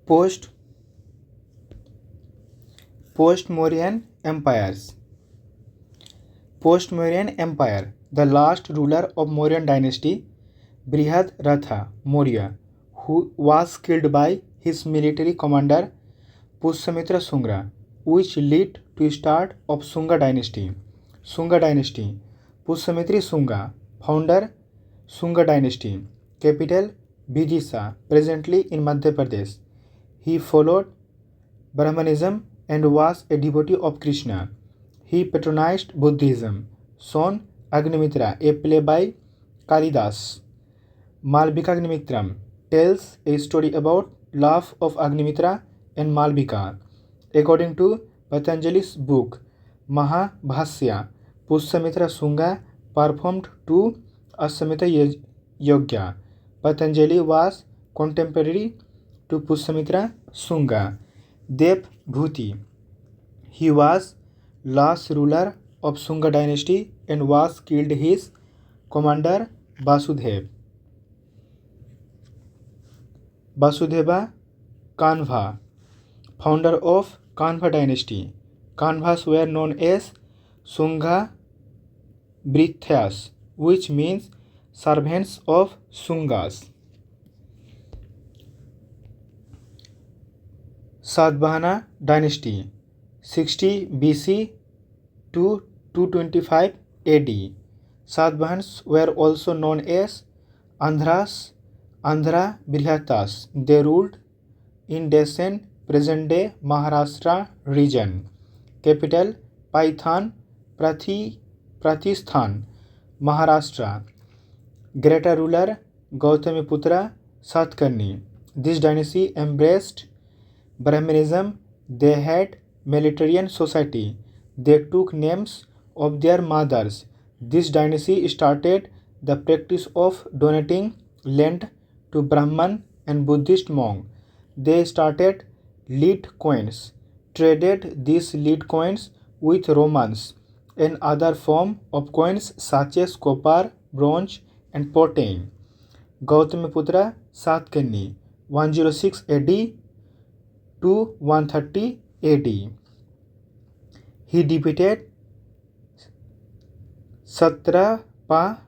Post Post-Mauryan empires. Post-Mauryan Empire. The last ruler of Mauryan dynasty, Brihadrata Maurya, who was killed by his military commander Pushyamitra Shunga, which led to start of Shunga dynasty. Shunga dynasty. Pushyamitri Shunga, founder Shunga dynasty. Capital Vidisha, presently in Madhya Pradesh. He followed Brahmanism and was a devotee of Krishna. He patronized Buddhism. Son Agnimitra, a play by Kalidas. Malvikagnimitra tells a story about love of Agnimitra and Malvika. According to Patanjali's book Mahabhasya, Pushyamitra Shunga performed two Aswamedha Yajna. Patanjali was contemporary to Pushyamitra Shunga. Devbhuti. He was last ruler of Shunga dynasty and was killed his commander Vasudeva Kanva, founder of Kanva dynasty. Kanvas were known as Shunga Brithyas, which means servants of Shungas. Satvahana dynasty 60 BC to 225 AD. Satvahans were also known as Andhra Brihatas. They ruled in Deccan, present-day Maharashtra region. Capital Paithan, Pratisthan, Maharashtra. Greater ruler Gautamiputra Satkarni. This dynasty embraced Brahmanism. They had militarian society. They took names of their mothers. This dynasty started the practice of donating land to Brahman and Buddhist monks. They started lead coins, traded these lead coins with Romans and other form of coins such as copper, bronze and porcelain. Gautamiputra Satkarni 106 AD to 130 AD. He defeated Satrapa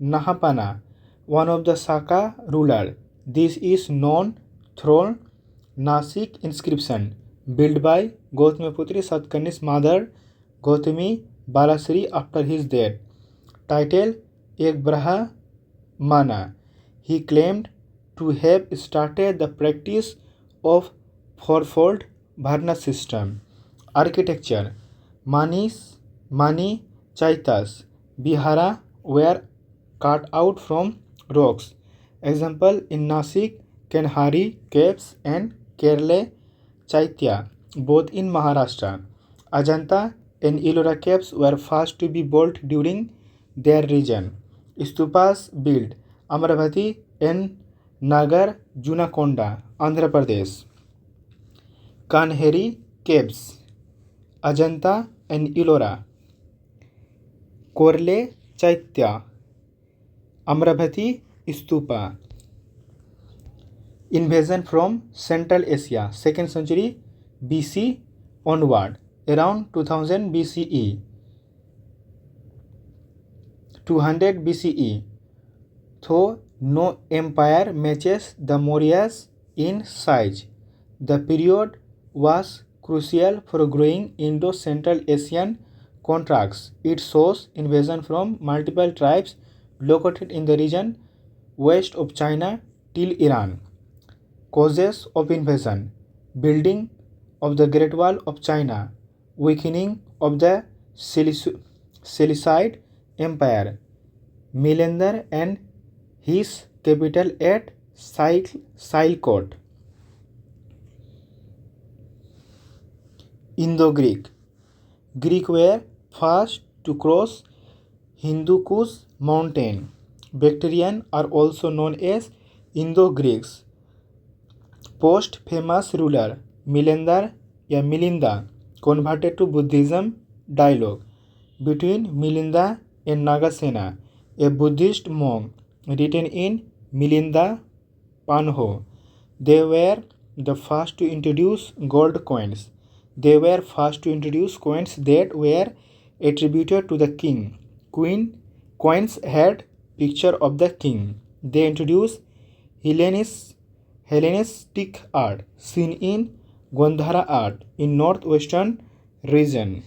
Nahapana, one of the Saka rulers. This is known through Nasik inscription built by Gautamiputri Satkarni's mother Gautami Balasri after his death. Title Ek Brahmana. He claimed to have started the practice of fourfold Varna system. Architecture. Mani Chaitas Bihara were cut out from rocks. Example in Nasik, Kanhari caves and Kerala Chaitya, both in Maharashtra. Ajanta and Ellora caves were first to be built during their region. Stupas built Amravati and Nagar Junakonda, Andhra Pradesh. Kanheri caves, Ajanta and Ellora. Korle Chaitya, Amravati Stupa. Invasion from Central Asia, 2nd century BC onward, around 2000 BCE. 200 BCE. Though no empire matches the Mauryas in size, the period was crucial for growing Indo-Central Asian contracts. It shows invasion from multiple tribes located in the region west of China till Iran. Causes of invasion: building of the Great Wall of China, weakening of the Seleucid Empire, Menander and his capital at Sialkot. Indo-Greek. Greek were first to cross Hindu Kush mountain. Bactrians are also known as Indo-Greeks. Post-famous ruler Milinda converted to Buddhism. Dialogue between Milinda and Nagasena, a Buddhist monk, written in Milinda Panho. They were the first to introduce gold coins. They were first to introduce coins that were attributed to the king. Queen coins had picture of the king. They introduced Hellenistic art seen in Gandhara art in northwestern region.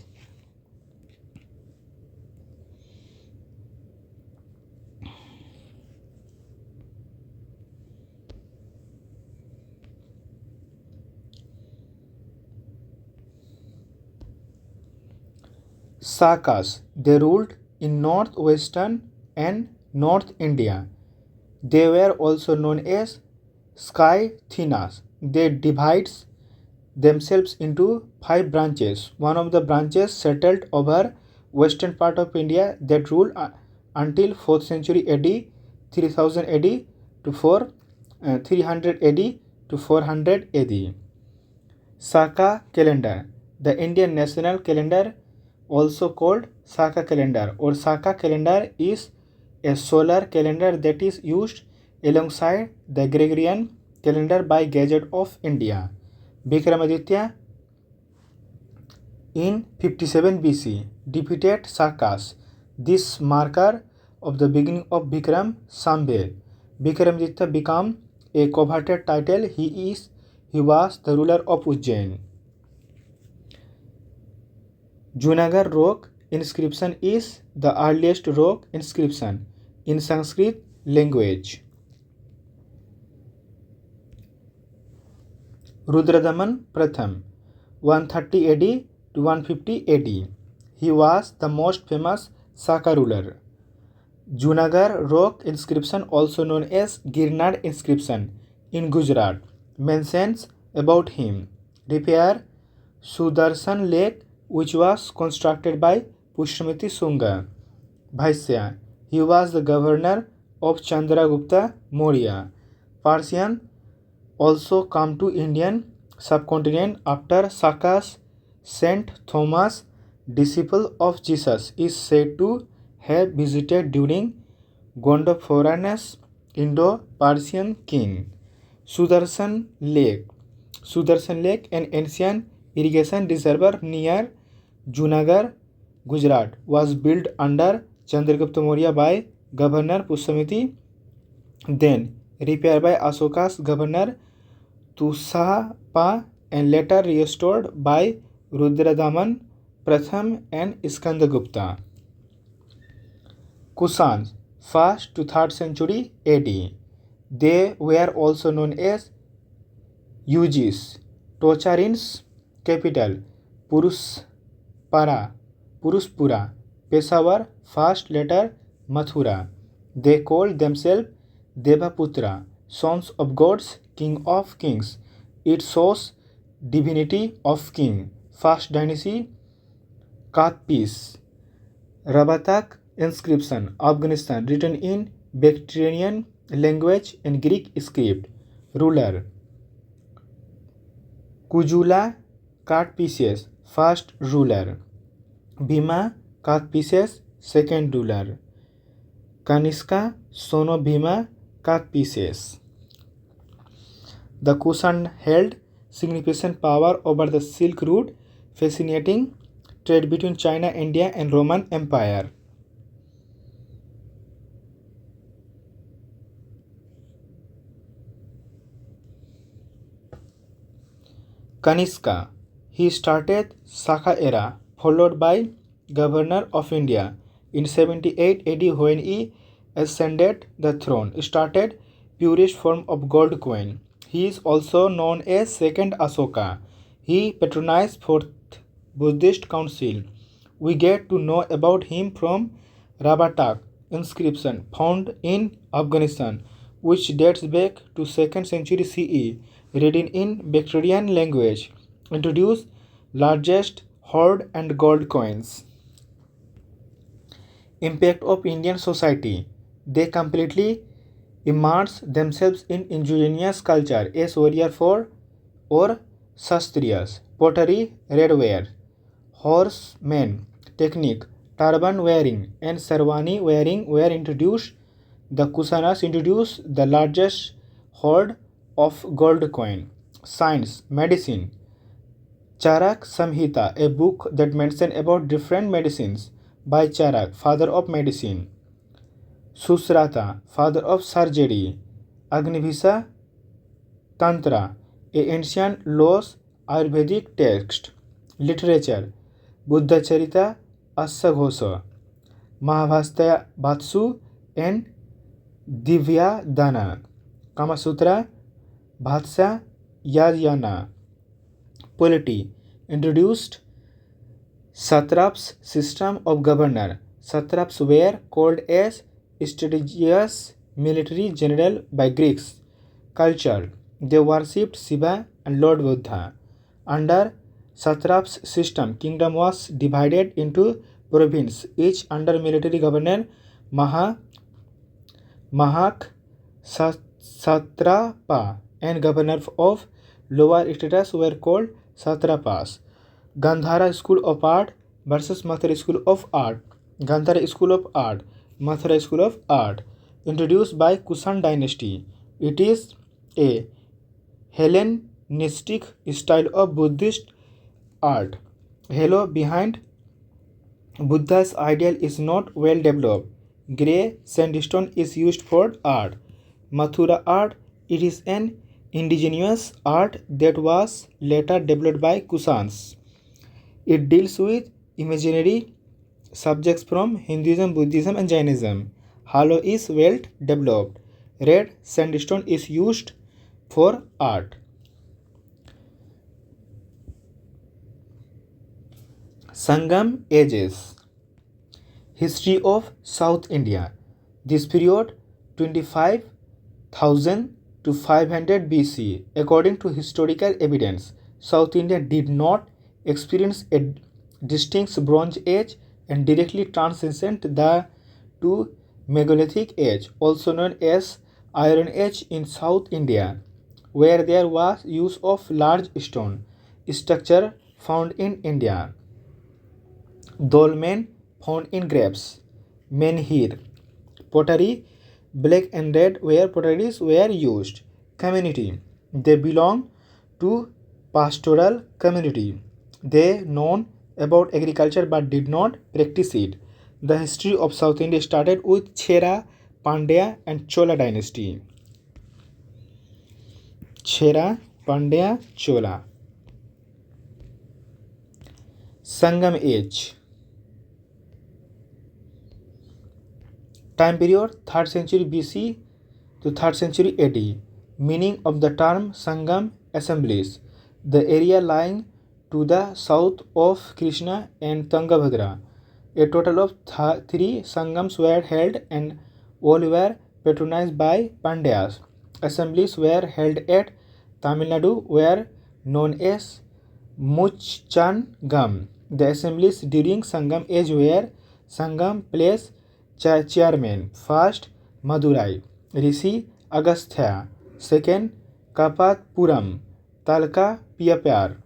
Sakas. They ruled in northwestern and North India. They were also known as Scythians. They divide themselves into 5 branches. One of the branches settled over western part of India that ruled until 4th century AD, 3000 AD to 300 AD to 400 AD. Saka calendar. The Indian national calendar, also called Saka calendar or Saka calendar, is a solar calendar that is used alongside the Gregorian calendar by Gazette of India. Vikramaditya in 57 BC defeated Sakas. This marker of the beginning of Vikram Samved. Vikramaditya became a coveted title. He was the ruler of Ujjain. Junagadh rock inscription is the earliest rock inscription in Sanskrit language. Rudradaman Pratham, 130 AD to 150 AD. He was the most famous Saka ruler. Junagadh rock inscription, also known as Girnar inscription in Gujarat, mentions about him. Repair Sudarshan Lake, which was constructed by Pushyamiti Shunga. Vaisya. He was the governor of Chandragupta Maurya. Persian also come to Indian subcontinent after Sakas. Saint Thomas, disciple of Jesus, is said to have visited during Gondophare's Indo-Persian king. Sudarshan Lake. Sudarshan Lake, an ancient irrigation reservoir near Junagadh, Gujarat, was built under Chandragupta Maurya by Governor Pushyamiti, then repaired by Ashoka's governor Tushapa, and later restored by Rudradaman Pratham and Skandagupta. Kusans, 1st to 3rd century AD. They were also known as Yugis. Tocharin's capital, Puruspura, Peshawar, first later Mathura. They called themselves Devaputra, sons of gods, king of kings. It shows divinity of king. First dynasty, Kathpis. Rabatak inscription, Afghanistan, written in Bactrian language and Greek script. Ruler Kujula Kathpises, first ruler. Bhima Kathpises, second ruler. Kanishka, son of Bhima Kathpises. The Kushan held significant power over the Silk Route, facilitating trade between China, India, and Roman Empire. Kanishka. He started Saka era, followed by Governor of India. In 78 AD, when he ascended the throne, started purest form of gold coin. He is also known as Second Ashoka. He patronized 4th Buddhist Council. We get to know about him from Rabatak inscription found in Afghanistan, which dates back to 2nd century CE, written in Bactrian language. Introduced largest hoard and gold coins. Impact of Indian society. They completely immerse themselves in indigenous culture as warrior for or shastriyas, pottery, redware, horsemen technique, turban wearing, and sherwani wearing were introduced. The Kusanas introduced the largest hoard of gold coin. Science, medicine. Charak Samhita, a book that mentions about different medicines by Charak, father of medicine. Susrata, father of surgery. Agnivisa Tantra, a ancient laws Ayurvedic text. Literature, Buddhacharita Asaghosa, Mahavastaya Vatsu and Divya Dana. Kama Sutra, Bhatsa Yajna. Polity, introduced Satraps system of governor. Satraps were called as strategious military general by Greeks. Culture, they worshipped Shiva and Lord Buddha. Under Satraps system, kingdom was divided into province, each under military governor. Maha Mahak Satrapa and governor of lower status were called Satrapas. Gandhara School of Art versus Mathura School of Art. Gandhara School of Art, Mathura School of Art, introduced by Kushan dynasty. It is a Hellenistic style of Buddhist art. Halo behind Buddha's ideal is not well developed. Grey sandstone is used for art. Mathura art, it is an indigenous art that was later developed by Kushans. It deals with imaginary subjects from Hinduism, Buddhism, and Jainism. Halo is well developed. Red sandstone is used for art. Sangam ages. History of South India. This period 25,000 to 500 BC. According to historical evidence, South India did not experience a distinct Bronze Age and directly transitioned to Megalithic Age, also known as Iron Age in South India, where there was use of large stone structure found in India. Dolmen found in graves. Menhir, pottery, black and red where potteries were used. Community, they belong to pastoral community. They known about agriculture but did not practice it. The history of South India started with Chera, Pandya and Chola dynasty. Chera, Pandya, Chola. Sangam age. Time period 3rd century BC to 3rd century AD. Meaning of the term Sangam, assemblies. The area lying to the south of Krishna and Tungabhadra. A total of 3 Sangams were held and all were patronized by Pandyas. Assemblies were held at Tamil Nadu were known as Muchchangam. The assemblies during Sangam age were Sangam place chairman. First Madurai, Rishi Agastya. Second Kapatpuram, Talka Piyapar.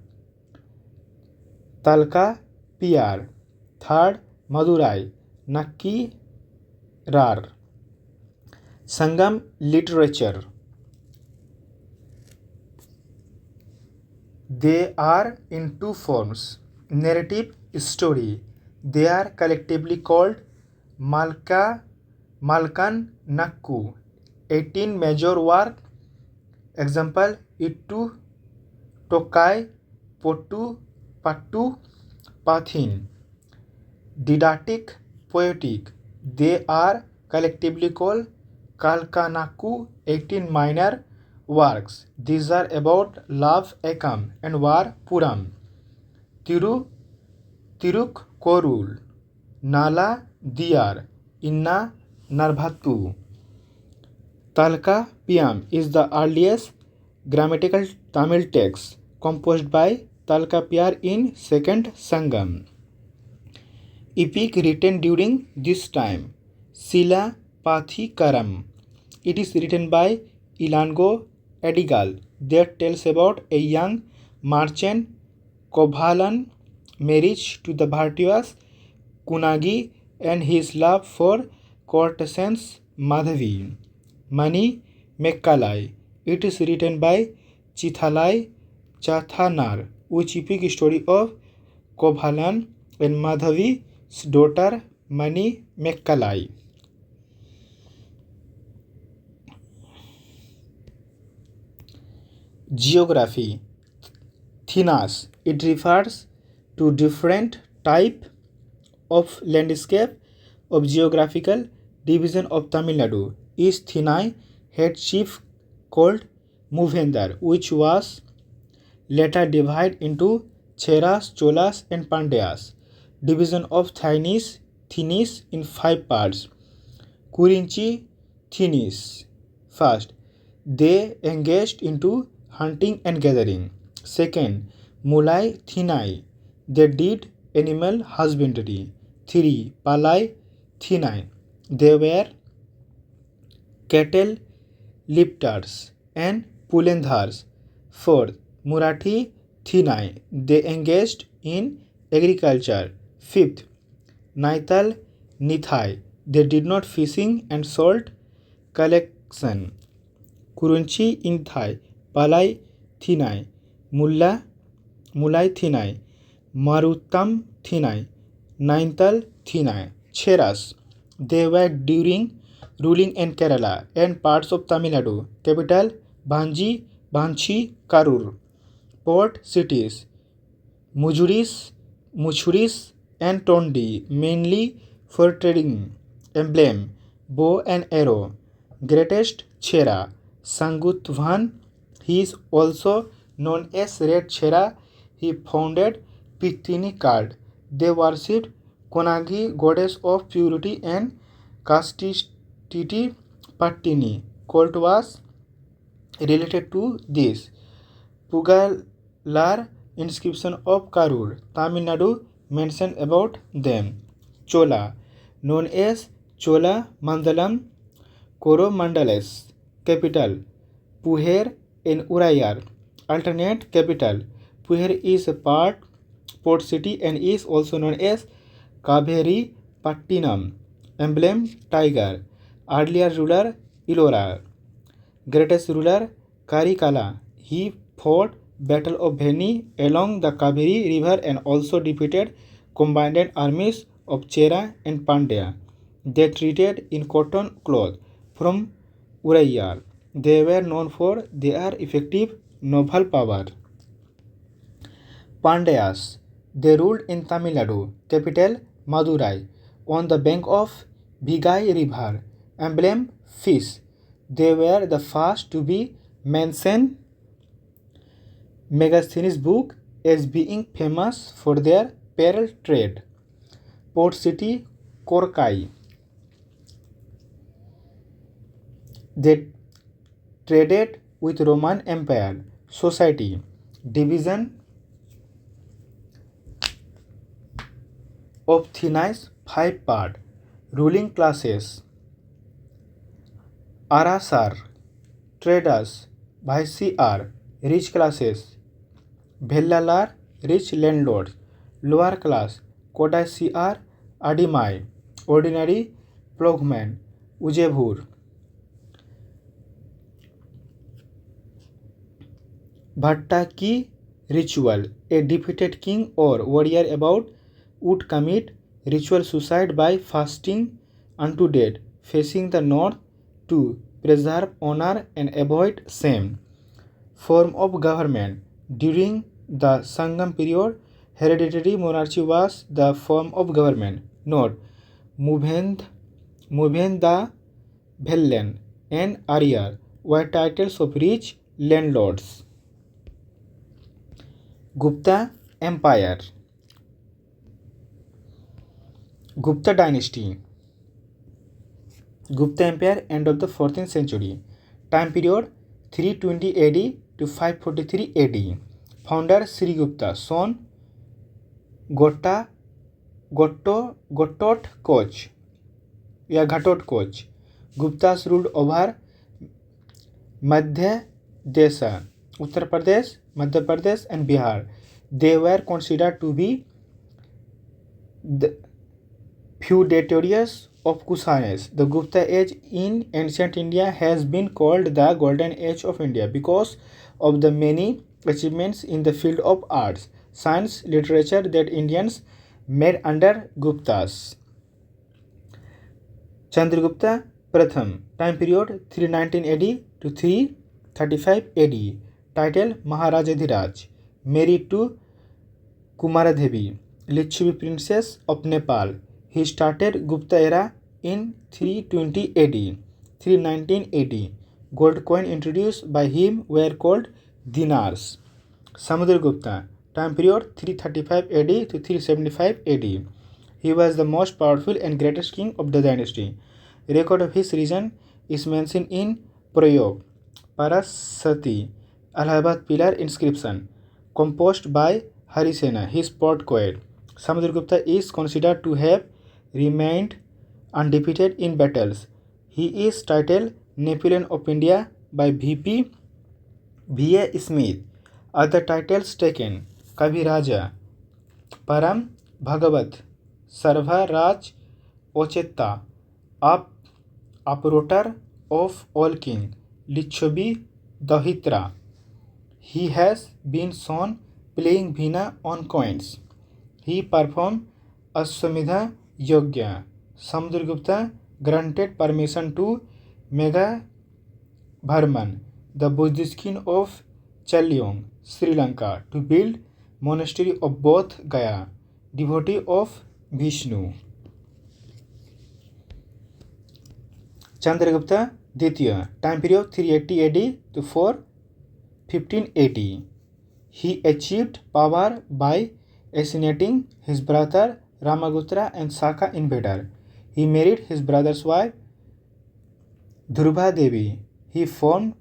Talka Piyar. Third Madurai, Nakki Rar. Sangam literature. They are in two forms. Narrative story. They are collectively called Malkan Nakku. 18 major work. Example Ittu, Tokai, Potu, Pattu, Pathin. Didactic, poetic. They are collectively called Kalkanakku. 18 minor works. These are about love, Ekam, and war, Puram. Tirukkorul, Nala Diyar, Inna Narvattu. Talka Piyam is the earliest grammatical Tamil text composed by Talka Piyar in 2nd Sangam. Epic written during this time, Sila Pathikaram. It is written by Ilango Adigal that tells about a young merchant Kovalan marriage to the virtuous Kunagi and his love for courtesan Madhavi. Mani Mekkalai. It is written by Chithalai Chathanar, which epic story of Kovalan and Madhavi's daughter Mani Mekkalai. Geography. Thinas. It refers to different type of landscape of geographical division of Tamil Nadu. East Thinai had chief called Movendar, which was later divided into Cheras, Cholas and Pandyas. Division of Thinis in 5 parts. Kurinchi Thinis. First, they engaged into hunting and gathering. Second, Mulai Thinai. They did animal husbandry. 3. Palai Thinai. They were cattle lifters and pulendhars. 4. Marathi Thinai. They engaged in agriculture. 5th, Naital Nithai. They did not fishing and salt collection. Kurunchi Inthai. Palai Thinai. Mulai Thinai. Maruttam Thinai. Naintal Thinai. Cheras. They were during ruling in Kerala and parts of Tamil Nadu. Capital Banchi, Karur. Port cities Muchuris and Tondi, mainly for trading. Emblem bow and arrow. Greatest Chera Sangutvan. He is also known as Red Chera. He founded Pitini card. They worshipped Konagi, goddess of purity and chastity. Pattini cult was related to this. Pugalar inscription of Karur, Tamil Nadu mentioned about them. Chola, known as Chola Mandalam Coromandales. Capital Puher in Urayar. Alternate capital Puher is a port city and is also known as Kaveri Pattinam. Emblem tiger. Earlier ruler Ilora. Greatest ruler Karikala. He fought Battle of Beni along the Kaveri river and also defeated combined armies of Chera and Pandya. They traded in cotton cloth from Urayar. They were known for their effective naval power. Pandyas. They ruled in Tamil Nadu. Capital Madurai. On the bank of Bhigai river. Emblem fish. They were the first to be mentioned Megasthenes' book as being famous for their pearl trade. Port city Korkai. They traded with Roman Empire. Society. Division of Thinai's 5 part. Ruling classes. Arasar. Traders. Vaisiyar. Rich classes. Bhellalar. Rich landlords. Lower class. Kodai Adimai. Ordinary plowman. Ujebhur. Bhattaki ritual. A defeated king or warrior about would commit ritual suicide by fasting unto death, facing the north to preserve honor and avoid shame. Form of government. During the Sangam period, hereditary monarchy was the form of government. Note: Mubendha Bhellan and Arya were titles of rich landlords. Gupta Empire. Gupta dynasty. Gupta Empire, end of the 14th century. Time period 320 AD to 543 AD. Founder Sri Gupta, son Gottot Koch. Ghatot Koch. Guptas ruled over Madhya Desha, Uttar Pradesh, Madhya Pradesh and Bihar. They were considered to be the feudatories of Kushans. The Gupta age in ancient India has been called the Golden Age of India because of the many achievements in the field of arts, science, literature that Indians made under Guptas. Chandragupta Pratham, time period 319 AD to 335 AD. Title Maharajadhiraj. Married to Kumaradevi, Lichvi princess of Nepal. He started Gupta era in 320 AD. 319 AD. Gold coin introduced by him were called dinars. Samudragupta, time period 335 AD to 375 AD. He was the most powerful and greatest king of the dynasty. Record of his reign is mentioned in Prayog, Parasati, Allahabad pillar inscription, composed by Harisena, his poet. Samudragupta is considered to have remained undefeated in battles. He is titled Napoleon of India by V.P. V.A. Smith. Other titles taken: Kaviraja, Param Bhagavat, Sarva Raj Ochetta, Uproter of all king, Lichhobi Dahitra. He has been shown playing Veena on coins. He performed Ashwamedha Yogya. Samudragupta granted permission to Meghabharman, the Buddhist king of Chalyong, Sri Lanka, to build monastery of Bodh Gaya, devotee of Vishnu. Chandragupta Ditya, time period 380 AD to 415 AD. He achieved power by assassinating his brother Ramagutra and Saka invader. He married his brother's wife Dhruva Devi. He formed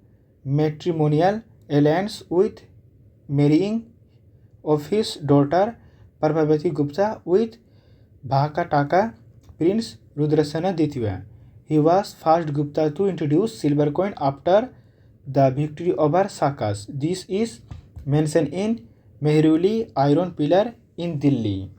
matrimonial alliance with marrying of his daughter Prabhavati Gupta with Bhakataka Prince Rudrasena Ditya. He was first Gupta to introduce silver coin after the victory over Sakas. This is mentioned in Mehrauli Iron Pillar in Delhi.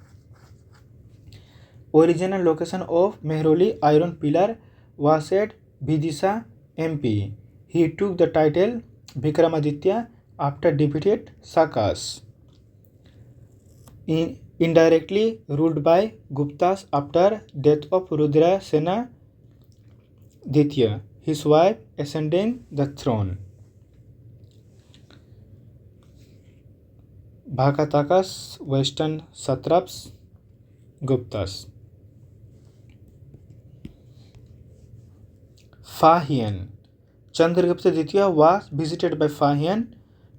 Original location of Mehrauli Iron Pillar was at Vidisha, MP. He took the title Vikramaditya after defeated Sakas. Indirectly ruled by Guptas after death of Rudra Sena Ditya, his wife ascending the throne. Bhakatakas, western satraps, Guptas. Fahian. Chandragupta Ditya was visited by Fahian,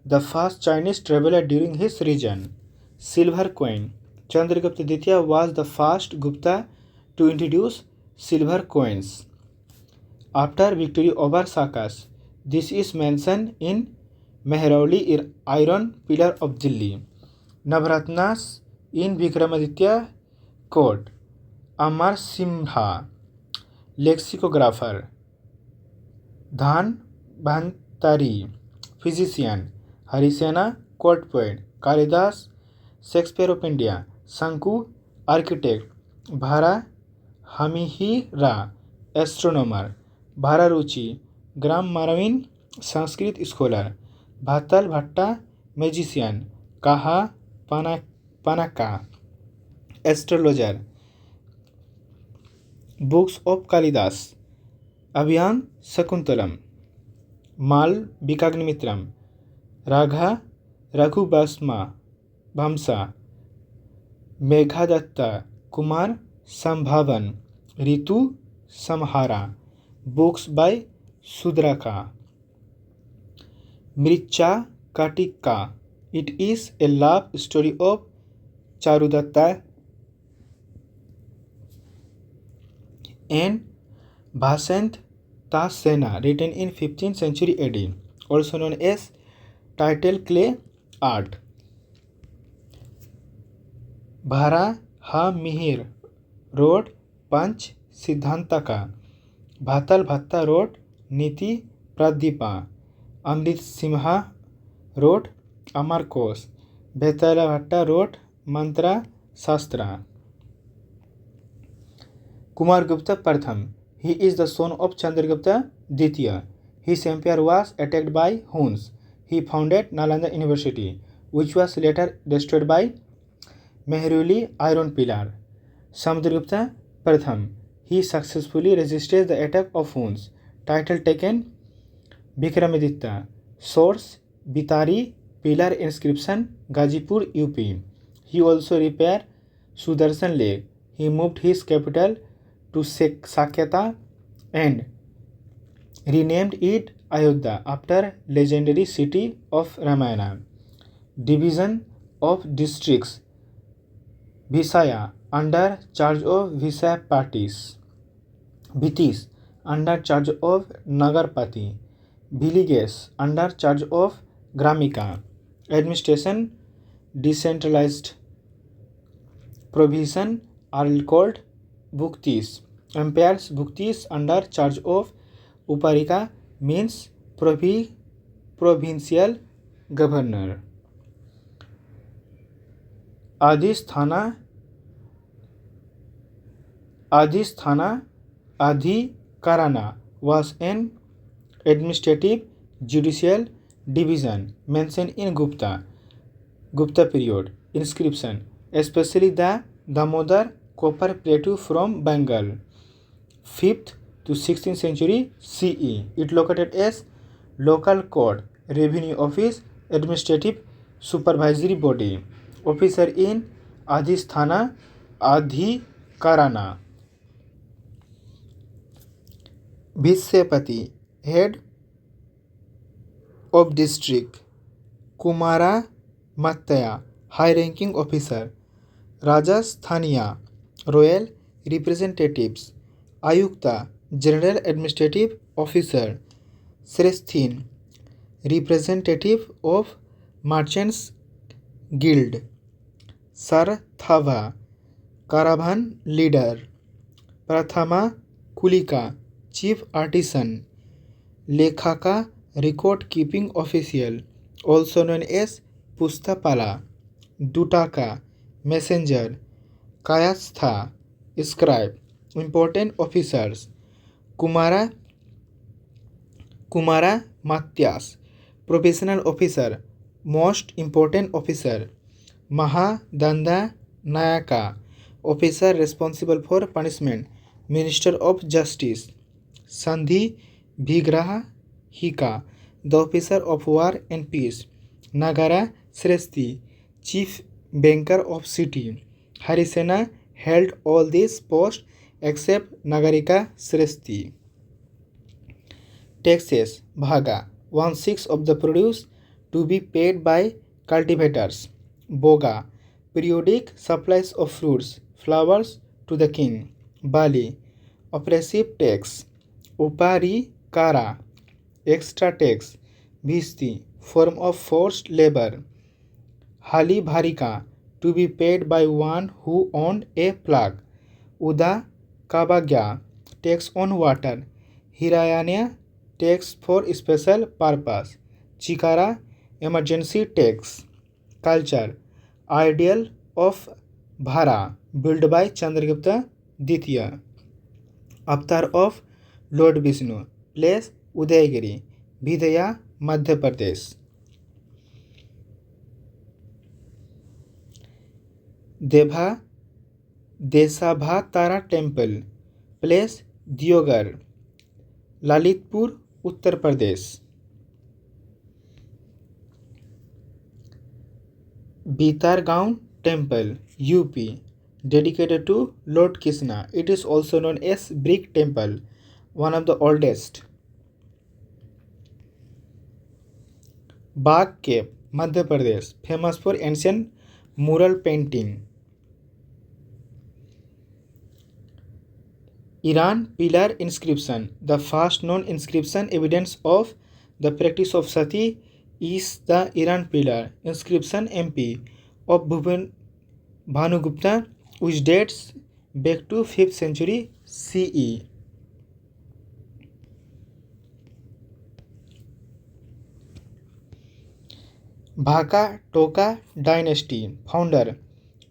the first Chinese traveler during his reign. Silver coin. Chandragupta Ditya was the first Gupta to introduce silver coins after victory over Sakas. This is mentioned in Mehrauli Iron Pillar of Delhi. Navratnas in Vikramaditya court. Amar Simha, lexicographer. Dhan Bhantari, physician. Harisena, court poet. Kalidas, Shakespeare of India. Sanku, architect. Bhara Hamihira, astronomer. Bhararuchi, Gram Maravin, Sanskrit scholar. Bhatal Bhatta, magician. Kaha Panaka, astrologer. Books of Kalidas. Abhiyan Sakuntalam, Mal Bikagnimitram, Ragha Raghubasma, Vamsa, Meghadatta, Kumar Sambhavan, Ritu Samhara. Books by Sudraka. Mricha Katika. It is a love story of Charudatta and Bhasant Tasena, written in 15th century AD, also known as title clay art. Bhara Ha Mihir wrote Panch Siddhantaka. Bhatal Bhatta wrote Niti Pradipa. Amrit Simha wrote Amar Kos. Bhetala Bhatta wrote Mantra Shastra. Kumargupta Pratham. He is the son of Chandragupta Ditya. His empire was attacked by Huns. He founded Nalanda University, which was later destroyed by Mehruli Iron Pillar. Samudragupta Pratham. He successfully resisted the attack of Huns. Title taken Vikramaditya. Source Bitari Pillar inscription Gazipur UP. He also repaired Sudarshan Lake. He moved his capital to Sakyata and renamed it Ayodhya after legendary city of Ramayana. Division of districts Visaya under charge of Visaya parties. Bhitis under charge of Nagarpati. Villages under charge of Gramika. Administration decentralized. Provision are called Bhuktis. Empires Bhuktis under charge of Uparika means provincial governor. Adhisthana Adhikarana was an administrative judicial division mentioned in Gupta period inscription, especially the Damodar copper plateau from Bengal, 5th to 16th century CE. It located as local court, revenue office, administrative supervisory body. Officer in Adhisthana Adhikarana. Vishyapati, head of district. Kumara Mattaya, high-ranking officer. Rajasthaniya, royal representatives. Ayukta, general administrative officer. Shresthin, representative of merchants guild. Sarthava, caravan leader. Prathama Kulika, chief artisan. Lekhaka, record keeping official, also known as Pustapala. Dutaka, messenger. Kayastha, scribe. Important officers. Kumara Matyas, professional officer, most important officer. Mahadanda Nayaka, officer responsible for punishment, minister of justice. Sandhi Vigraha Hika, the officer of war and peace. Nagara Shresthi, chief banker of city. Harisena held all these posts except Nagarika Shresthi. Taxes Bhaga, 1/6 of the produce to be paid by cultivators. Boga, periodic supplies of fruits, flowers to the king. Bali, oppressive tax. Uparikara, extra tax. Bhisti, form of forced labor. Hali Bharika, to be paid by one who owned a plug. Uda Kabagya, tax on water. Hirayanya, tax for special purpose. Chikara, emergency tax. Culture, ideal of Bhara, built by Chandragupta Ditya. Avatar of Lord Vishnu, place Udayagiri, Bhidaya, Madhya Pradesh. Desabhatara temple, place Diogar, Lalitpur, Uttar Pradesh. Bitargaon temple, UP, dedicated to Lord Krishna. It is also known as Brick Temple, one of the oldest. Bagh Cave, Madhya Pradesh, famous for ancient mural painting. Iran pillar inscription, the first known inscription evidence of the practice of sati is the Iran pillar inscription MP of Bhanugupta, which dates back to 5th century CE. Bhaka Toka dynasty, founder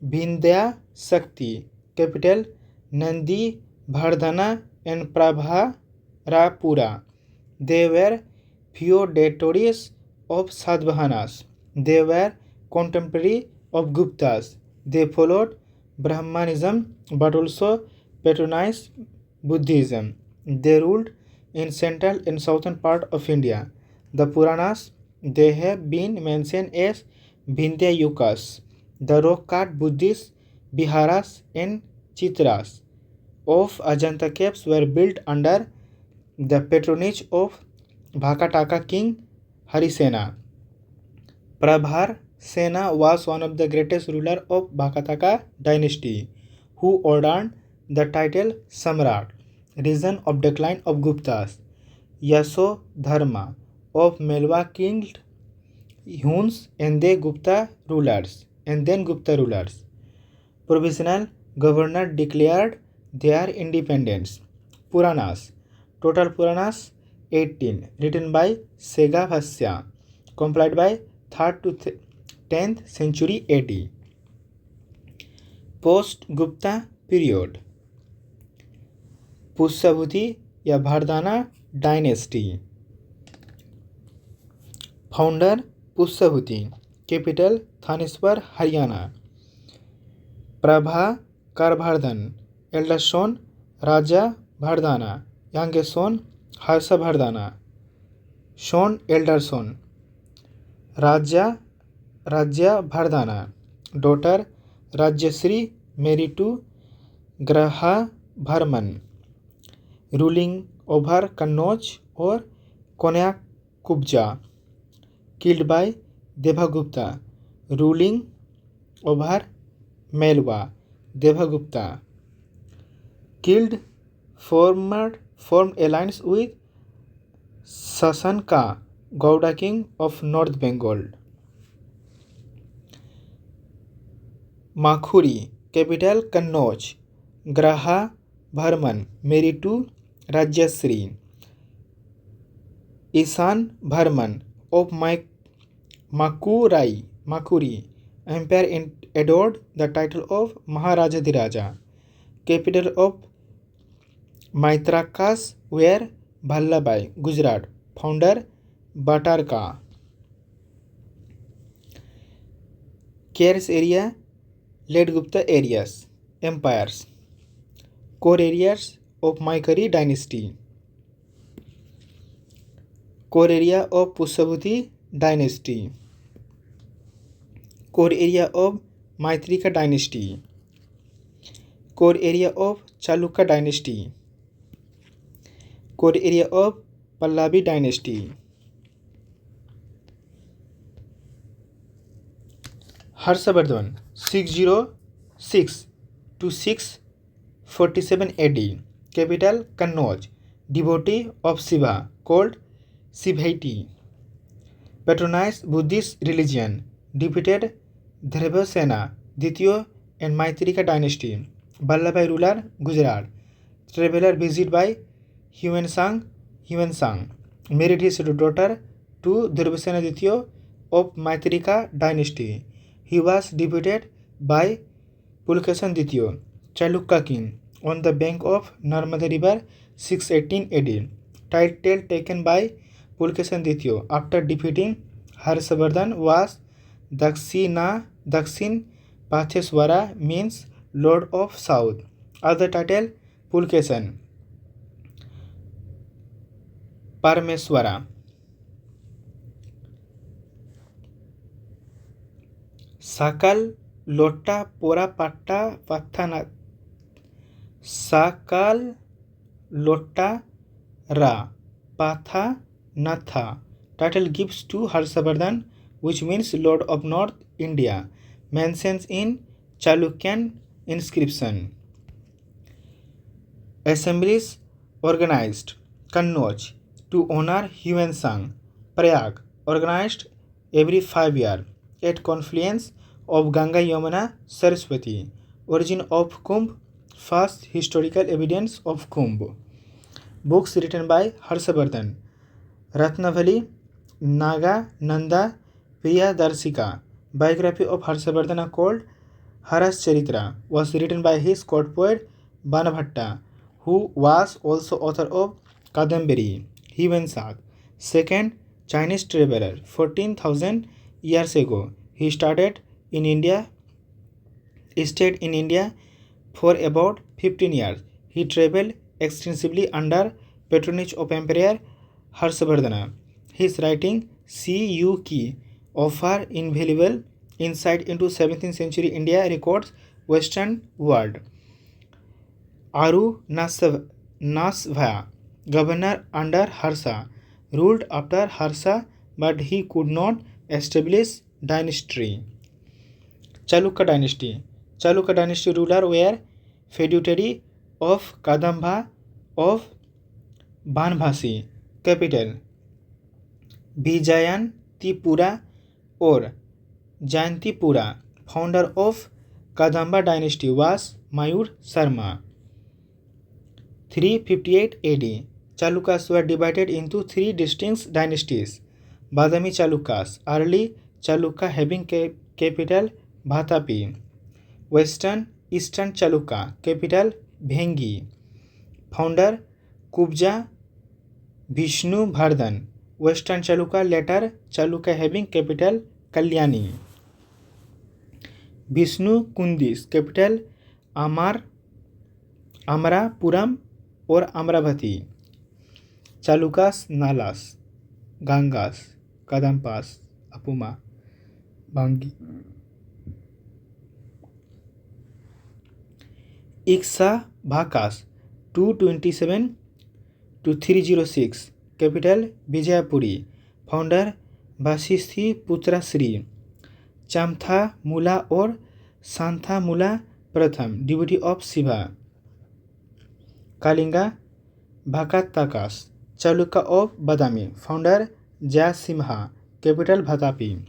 Vindhya Shakti, capital Nandi Vardhana and Prabharapura. They were feudatories of Sadhvahanas. They were contemporary of Guptas. They followed Brahmanism but also patronized Buddhism. They ruled in central and southern part of India. The Puranas, they have been mentioned as Vindhya Yukas, the rock-cut Buddhist Viharas and Chitras of Ajanta caves were built under the patronage of Bhakataka king Harisena. Prabhar Sena was one of the greatest rulers of Bhakataka dynasty, who ordained the title Samrat, reason of decline of Guptas. Yasodharma of Melwa killed Huns and then Gupta rulers. Provisional governor declared their independence. Puranas. Total Puranas 18, written by Sega Bhasya, compiled by 3rd to 10th century AD. Post-Gupta period. Pushyabhuti या Vardhana dynasty. Founder Pushyabhuti. Capital Thaneswar, Haryana. Prabha Karvardhan. Elder son Raja Vardhana. Youngest son Harsha Vardhana. Son elder son Rajya Vardhana. Daughter Rajyasri married to Graha Bharman. Ruling over Kannauj or Konyak killed by Devagupta. Ruling over Melwa, Devagupta. Killed, formed alliance with Sasanka, Gauda king of North Bengal. Makhuri, capital Kannauj. Graha Bharman, married to Rajyasri. Ishan Bharman of Makuri, Empire adored the title of Maharajadhiraja. Capital of Maitrakas were Bhallabai, Gujarat. Founder Batarka. Cares area led Gupta areas. Empires. Core areas of Maikari dynasty. Core area of Pushyabhuti dynasty. Core area of Maitrika dynasty. Core area of Chalukya dynasty. Core area of Pallavi dynasty. Harshavardhan 606 to 647 AD. Capital Kannauj. Devotee of Shiva called Shivaiti. Patronized Buddhist religion. Defeated Dhruvasena Ditya and Maitrika dynasty. Vallabhai ruler Gujarat. Traveler visit by Huensang. Married his daughter to Dhruvasena Ditya of Maitrika dynasty. He was defeated by Pulkesan Ditya, Chalukya king, on the bank of Narmada river 618 AD. Title taken by Pulkesan Ditya after defeating Harshavardhan was Dakshin Patheswara, means Lord of South. Other title Pulkesan Parameswara. Sakal Lota Pora Patta Pathana. Sakal Lota Ra Patha Natha. Title gives to Harshavardhan, which means Lord of North India. Mentions in Chalukyan inscription. Assemblies organized. Kannauj to honor Huensang. Prayag organized every 5 years. At confluence of Ganga Yamuna Saraswati. Origin of Kumbh. First historical evidence of Kumbh. Books written by Harshavardhan. Ratnavali, Naga Nanda Priyadarshika. Biography of Harshavardhana called Haras Charitra was written by his court poet Banabhatta, who was also author of Kadambari, Hivansad. Second, Chinese traveler, 14,000 years ago. He stayed in India for about 15 years. He traveled extensively under patronage of Emperor Harshavardhana. His writing Siyuki offer invaluable insight into 17th century India records Western world. Aru Nasva, governor under Harsha, ruled after Harsha, but he could not establish dynasty. Chalukya dynasty. Chalukya dynasty ruler were feudatory of Kadamba of Banbhasi. Capital Vijayantipura or Jayantipura. Founder of Kadamba dynasty was Mayur Sharma. 358 AD. Chalukyas were divided into three distinct dynasties. Badami Chalukyas, early Chalukya having capital Bhatapi. Eastern Chalukya, capital Bhengi. Founder Kubja Vishnuvardhan. Western Chalukya, later Chalukya having capital Kalyani. Vishnu Kundis, capital Amarapuram or Amravati. Chalukyas Nalas, Gangas, Kadampas, Apuma, Bangi. Ikshvakas, 227 to 306, capital Vijayapuri. Founder Vasisthi Putra Sri. Chamtha Mula or Santha Mula Pratham, devotee of Shiva. Kalinga Bhakatakas, Chalukya of Badami. Founder Jayasimha, capital Bhatapi.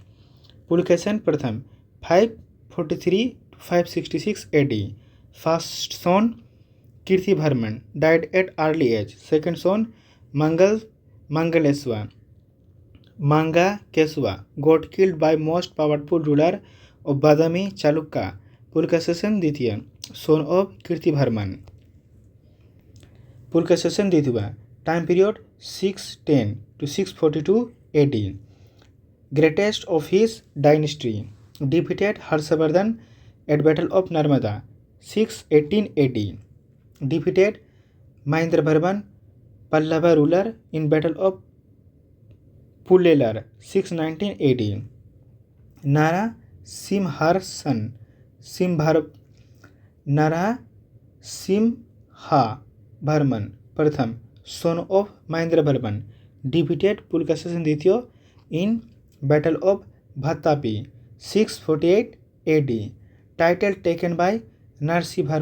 Pulkesan Pratham, 543 to 566 AD. First son Kirtivarman, died at early age. Second son Mangaleswa Keswa, got killed by most powerful ruler of Badami Chalukya, Pulkesan Ditya, son of Kirtivarman. Pulkesan Ditya, time period 610 to 642 AD. Greatest of his dynasty, defeated Harshavardhan at Battle of Narmada, 618 AD. Defeated Mahendravarman, Pallava ruler, in Battle of Pullelar, 619 AD. Nara Simha Varman Pratham, son of Mahendravarman, defeated Pulkesan Ditya in Battle of Bhatapi, 648 AD. Title taken by Narasimha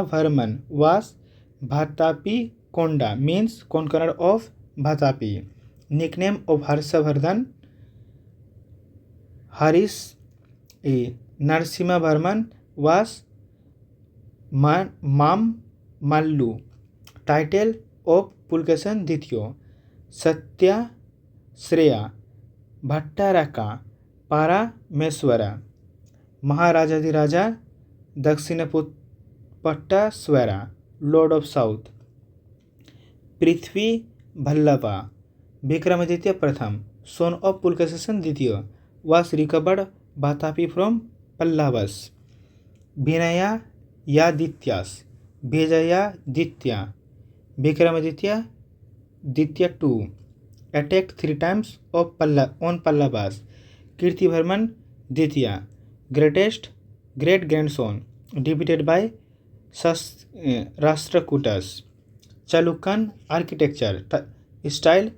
Varman was Bhatapi Konda, means conqueror of Bhatapi. Nickname of Harshavardhan Haris Narasimha Varman was Mam Mallu. Title of Pulkesan Ditya Satya Shreya Bhattaraka Parameswara. Maharajadiraja Dakshinaputta Swara, Lord of South. Prithvi Bhallava Vikramaditya Pratham, son of Pulkesan Ditya, was recovered Bhatapi from Pallavas. Vinaya Yadityas Vijaya Ditya Vikramaditya Ditya II attacked 3 times on Pallavas. Kirtivarman Ditya, great grandson, defeated by Rashtrakutas. Chalukyan architecture style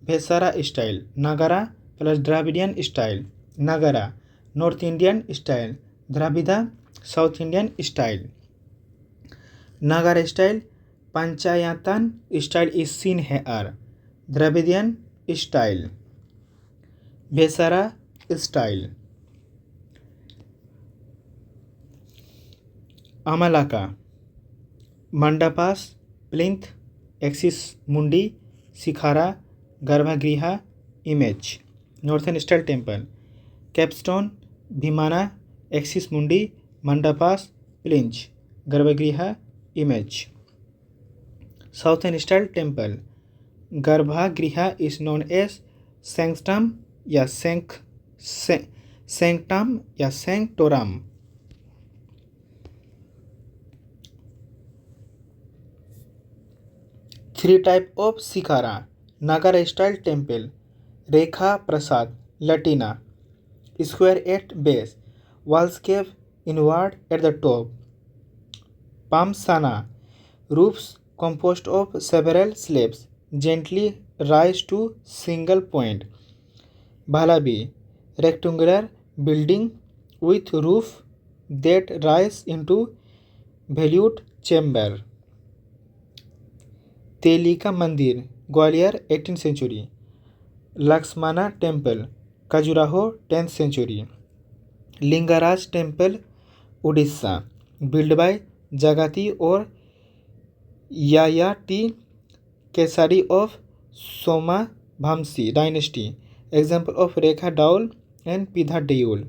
Vesara style, Nagara plus Dravidian style. Nagara North Indian style, Dravida South Indian style. Nagara style Panchayatan style is seen here. Dravidian style. Vesara style. Amalaka Mandapas, plinth, axis mundi, Sikhara, Garbhagriha, image. Northern style temple. Capstone Bhimana, axis mundi, Mandapas, plinth. Garbhagriha image. Southern style temple. Garbhagriha is known as sanctum या sanctum या sanctorum. Three type of Sikara. Nagara style temple. Rekha Prasad, Latina. Square at base. Walls cave inward at the top. Pamsana. Roofs composed of several slabs gently rise to single point. Bhalabi. Rectangular building with roof that rise into valued chamber. Teli ka Mandir Gwalior 18th century. Lakshmana temple Khajuraho 10th century. Lingaraja temple Orissa build by Jagati और Yayati Keshari of Somavamsi dynasty. Example of Rekha Daul and Pidha Deul.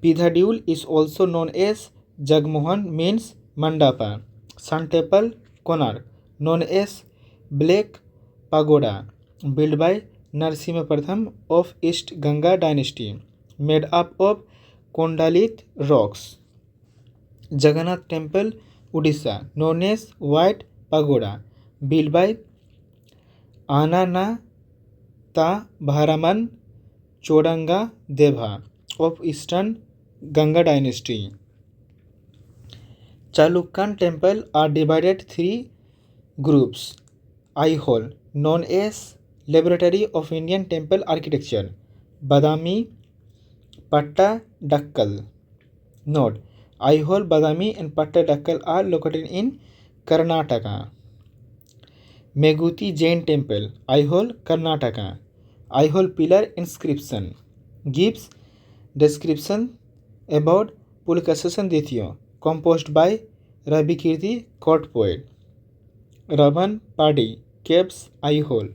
Pidha Deul is also known as Jagmohan means Mandapa. Sun Temple Konark known as Black Pagoda built by Narsimha Pratham of East Ganga dynasty made up of Kondalit rocks. Jagannath Temple Odisha known as White Pagoda built by Ananata Bharaman Chodanga Deva of Eastern Ganga dynasty. Chalukyan temple are divided three groups. Aihole known as Laboratory of Indian Temple Architecture. Badami Pattadakkal. Note: Aihole, Badami and Pattadakkal are located in Karnataka. Meguti Jain Temple, Aihole, Karnataka. Aihole pillar inscription gives description about Pulkasasana Ditya, composed by Ravi Kirti, court poet. Ravan Padi, Caves, Aihole.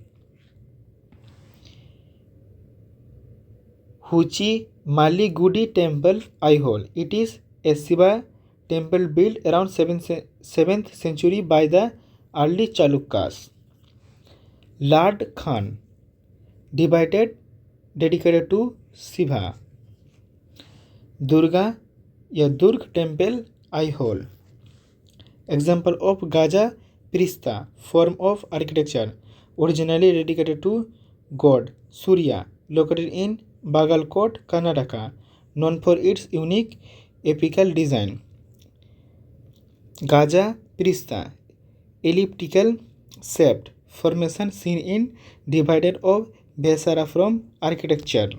Huchi Maligudi Temple, Aihole. It is a Shiva temple built around 7th century by the early Chalukyas. Lad Khan, dedicated to Shiva. Durga या Durg temple Aihole. Example of Gaja Prista form of architecture originally dedicated to god Surya located in Bagalkot, Karnataka, known for its unique apical design. Gaja Prista elliptical shaped formation seen in divided of Vesara from architecture.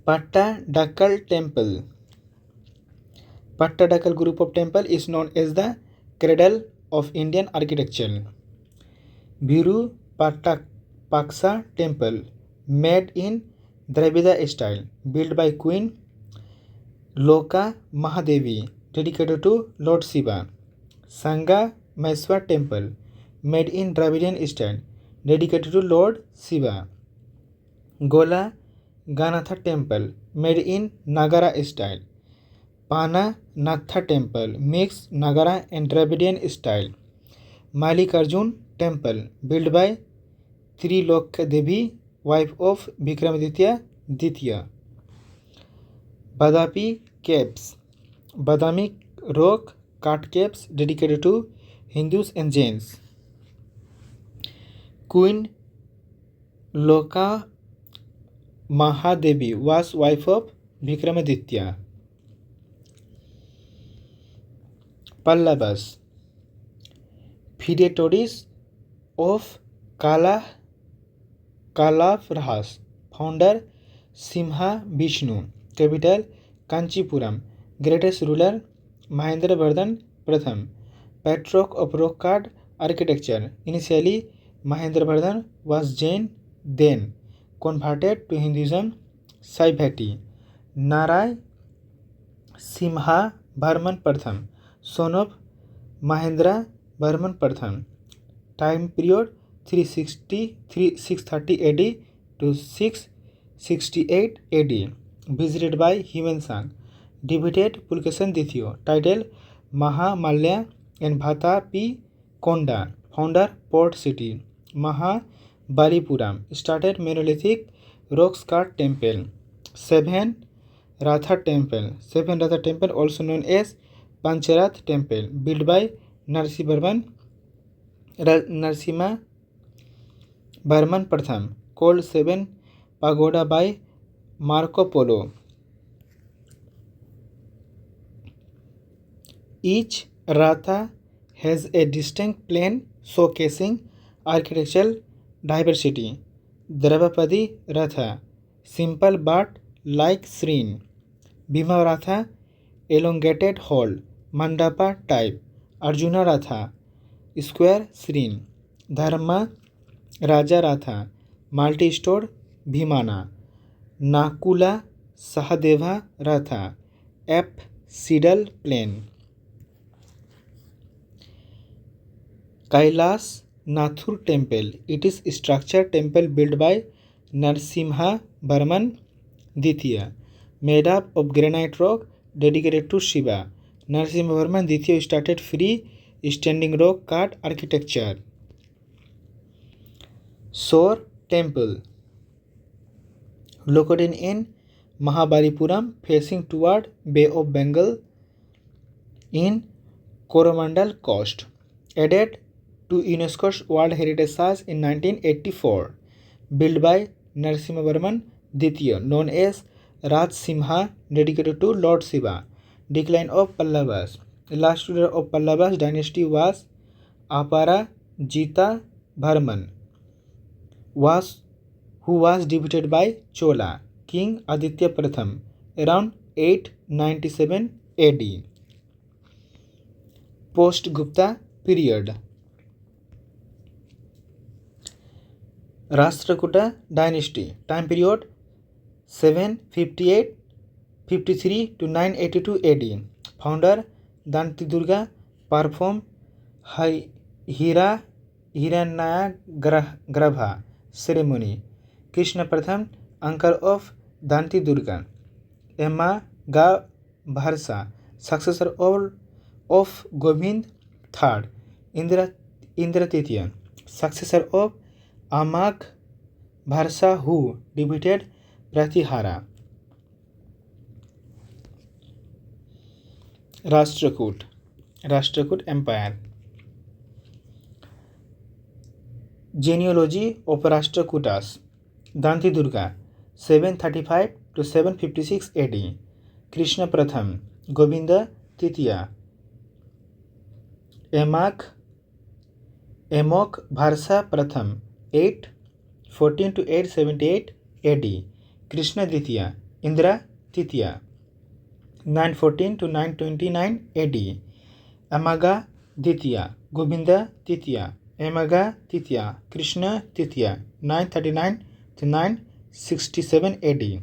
Pattadakkal Temple. Pattadakkal group of temple is known as the cradle of Indian architecture. Virupaksha Temple made in Dravida style built by Queen Loka Mahadevi dedicated to Lord Shiva. Sangha Maeswar Temple made in Dravidian style dedicated to Lord Shiva. Gola Ganatha Temple made in Nagara style. Pana Natha Temple mixed Nagara and Dravidian style. Malikarjun Temple built by Trilokya Devi, wife of Vikramaditya Ditya. Badapi Caves. Badami rock cut caves dedicated to Hindus and Jains. Queen Loka Mahadevi was wife of Vikramaditya. Pallavas. Feudatories of Kalavras. Founder Simha Vishnu. Capital Kanchipuram. Greatest ruler Mahendravardhan Pratham. Patriarch of rock cut architecture. Initially Mahendravardhan was Jain, then converted to Hinduism. Saivati. Narai Simha Varman Pratham, son of Mahendra Varman Pratham. Time period 630 AD to 668 AD. Visited by Humansang. defeated Pulkesan Dithiyo. Title Mahamalya and Bhatapi Konda, founder Port City. Mahabalipuram started monolithic rock scarred temple. Seven Ratha temple also known as Pancharath temple, built by Narsimha Barman Pratham, called Seven Pagoda by Marco Polo. Each Ratha has a distinct plan showcasing architectural diversity. Draupadi Ratha, simple but like shrine. Bhima Ratha, elongated hall, mandapa type. Arjuna Ratha, square shrine. Dharma Raja Ratha, multi-stored Bhimana. Nakula Sahadeva Ratha, apsidal plain. Kailas Nathur temple. It is a structured temple built by Narsimha Barman Dithiya, made up of granite rock dedicated to Shiva. Narsimha Barman Dithiya started free standing rock cut architecture. Shore temple, located in Mahabalipuram, facing toward Bay of Bengal in Coromandel coast, added to UNESCO's World Heritage Site in 1984, built by Narasimhavarman Ditya, known as Raj Simha, dedicated to Lord Shiva. Decline of Pallavas. The last ruler of Pallavas dynasty was Aparajita Varman, who was defeated by Chola King Aditya Pratham around 897 AD. Post-Gupta period. Rashtrakuta dynasty, time period 758-53 to 982 AD. Founder Danti Durga performed Hiranyagarbha ceremony. Krishna Pratham, uncle of Danti Durga. Emma Bharsa, successor of Govind III. Indra Titya, successor of Amagh Bharsa, who defeated Pratihara. Rashtrakud Empire. Genealogy of Rashtrakutas. Danti Durga, 735 to 756 AD. Krishna Pratham, Govinda Titiya. Amagh Bharsa Pratham, 814 to 878 AD. Krishna Ditya, Indra Titiya, 914 to 929 AD. Amagha Ditya, Govinda Titiya, Amagha Titiya, Krishna Titiya, 939 to 967 AD.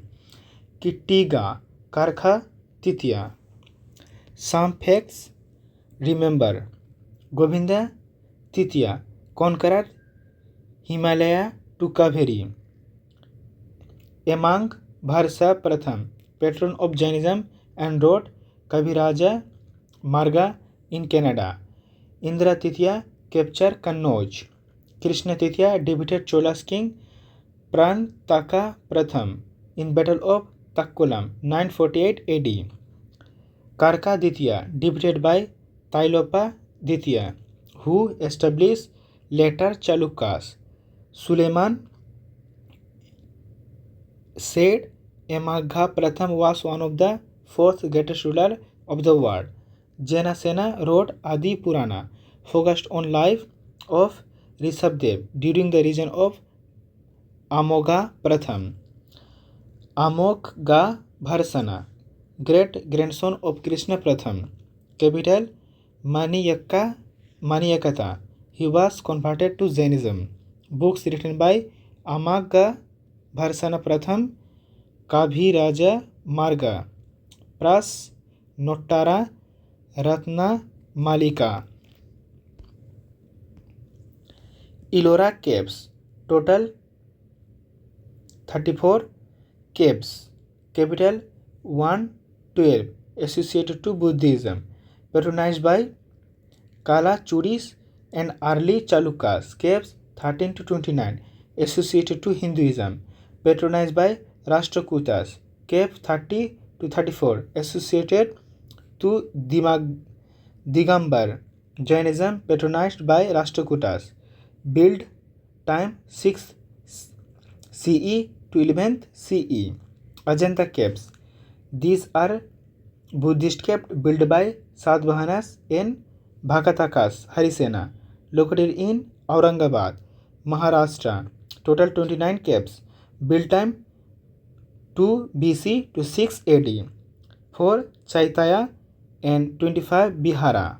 Kittiga Karkha Titiya. Some facts. Remember, Govinda Titiya conquered Himalaya to Kaveri. Amagh Bharsa Pratham, patron of Jainism, and wrote Kaviraja Marga in Canada. Indra Titiya captured Kannauj. Krishna Titiya defeated Chola's king Prantaka Pratham in Battle of Takkolam, 948 AD. Karka Ditya defeated by Tailopa Ditya, who established later Chalukyas. Suleiman said Amagha Pratham was one of the fourth greatest ruler of the world. Janasena wrote Adi Purana, focused on life of Rishabdev during the reign of Amogha Pratham. Amogha Bharsana, great grandson of Krishna Pratham. Capital Maniyakata. He was converted to Jainism. Books written by Amagha Bharsana Pratham, Kaviraja Marga, Pras Nottara Ratna Malika. Ellora Caves, total 34 caves. Capital 112 associated to Buddhism, patronized by Kalachuris and early Chalukyas. Caves 13 to 29, associated to Hinduism, patronized by Rashtrakutas. Cave 30 to 34, associated to Digambar. Jainism, patronized by Rashtrakutas. Build time 6th CE to 11th CE. Ajanta Caves. These are Buddhist caves built by Satavahanas and Bhakatakas Harisena, located in Aurangabad, Maharashtra. Total 29 caves. Build time 2 BC to 6 AD. 4 Chaitaya and 25 Bihara.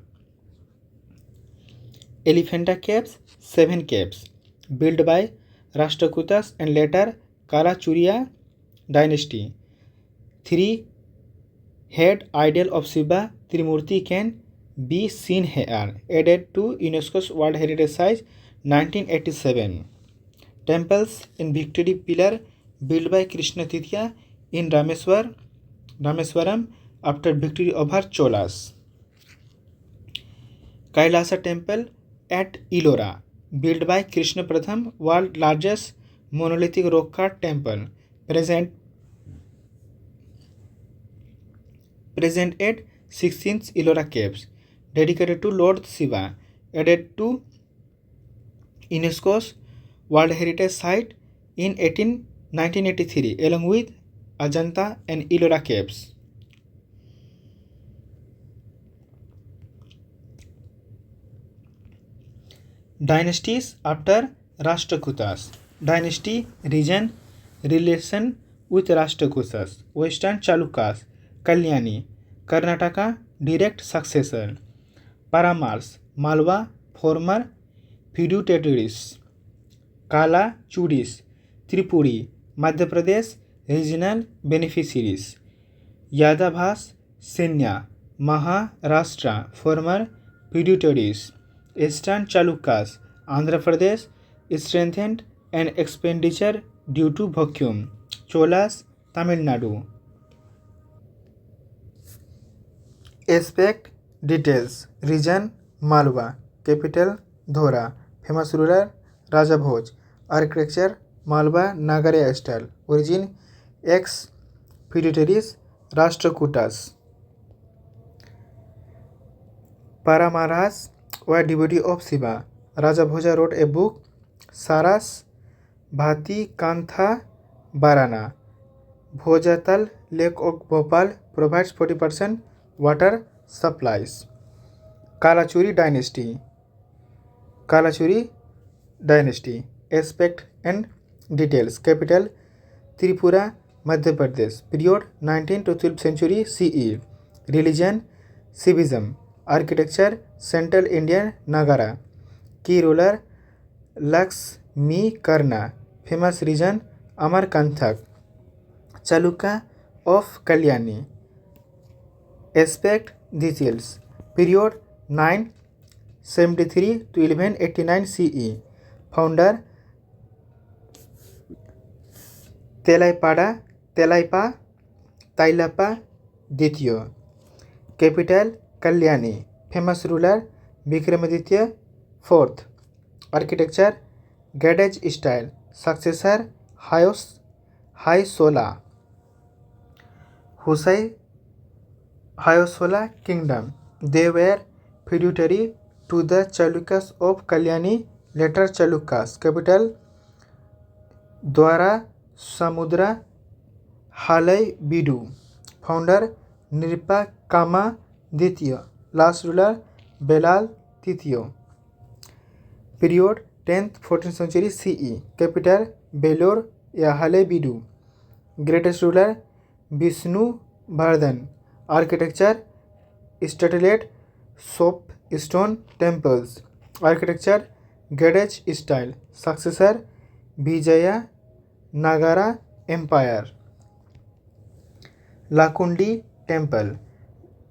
Elephanta Caves, 7 caves, built by Rashtrakutas and later Kalachuriya dynasty. 3 head idol of Shiva Trimurti can be seen here, added to UNESCO's World Heritage Site 1987. Temples in Victory Pillar built by Krishna Titya in Rameswaram after victory over Cholas. Kailasa Temple at Ellora, built by Krishna Pratham, world's largest monolithic rock cut temple, present at 16th Ellora Caves, dedicated to Lord Shiva, added to UNESCO's World Heritage Site in 1983, along with Ajanta and Ellora Caves. Dynasties after Rashtrakutas. Dynasty region relation with Rashtrakutas. Western Chalukyas, Kalyani, Karnataka direct successor. Paramars, Malwa former feudatories. Kala Churis, Tripuri, Madhya Pradesh regional beneficiaries. Yadavas, Senya, Maharashtra former feudatories. Eastern Chalukyas, Andhra Pradesh strengthened and expenditure due to vacuum. Cholas, Tamil Nadu. Aspect details. Region Malwa, capital Dhora, famous ruler Raja Bhoj, architecture Malwa Nagarya style, origin ex feudatories Rashtrakutas. Paramaras were devotee of Shiva. Raja Bhoja wrote a book, Saras Bhati Kantha Barana. Bhojatal Lake of Bhopal provides 40% water supplies. Kalachuri dynasty. Aspect and details. Capital Tripura, Madhya Pradesh. Period 19th to 12th century CE. Religion Shivism. Architecture Central Indian Nagara. Key ruler Lakshmi Karna. Famous region Amarkanthak. Chalukya of Kalyani. Aspect details. Period 973 to 1189 CE. Founder Tailapa Ditya. Capital Kalyani. Famous ruler Vikramaditya IV. Architecture Gadage style. Successor Hoysola kingdom. They were feudatory to the Chalukyas of Kalyani, later Chalukyas. Capital Dwara Samudra Halai Bidu. Founder Nripa Kama Ditya. Last ruler Belal Tityo. Period 10th 14th century CE. Capital Belur Yahale Bidu. Greatest ruler Vishnu Vardhan. Architecture Statelated soapstone temples. Architecture Gadage style. Successor Vijaya Nagara Empire. Lakundi temple.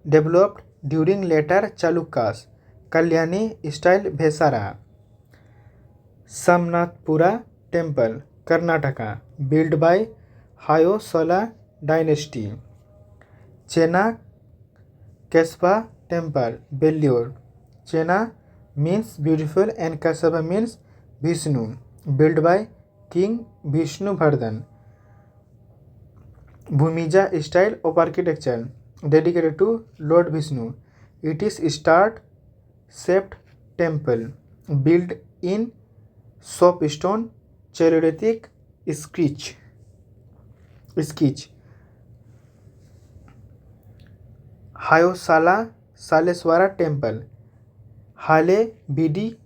Developed during later Chalukyas. Kalyani style Vesara. Samnathpura temple, Karnataka, built by Hoysola dynasty. Chena Kesva temple, Bellur. Chena means beautiful and Kasava means Vishnu, built by King Vishnu Vardhan. Bhumija style of architecture, dedicated to Lord Vishnu. It is star-shaped temple, built in soapstone Chalcolithic sketch. Hayosala Saleswara temple, Hale Bidi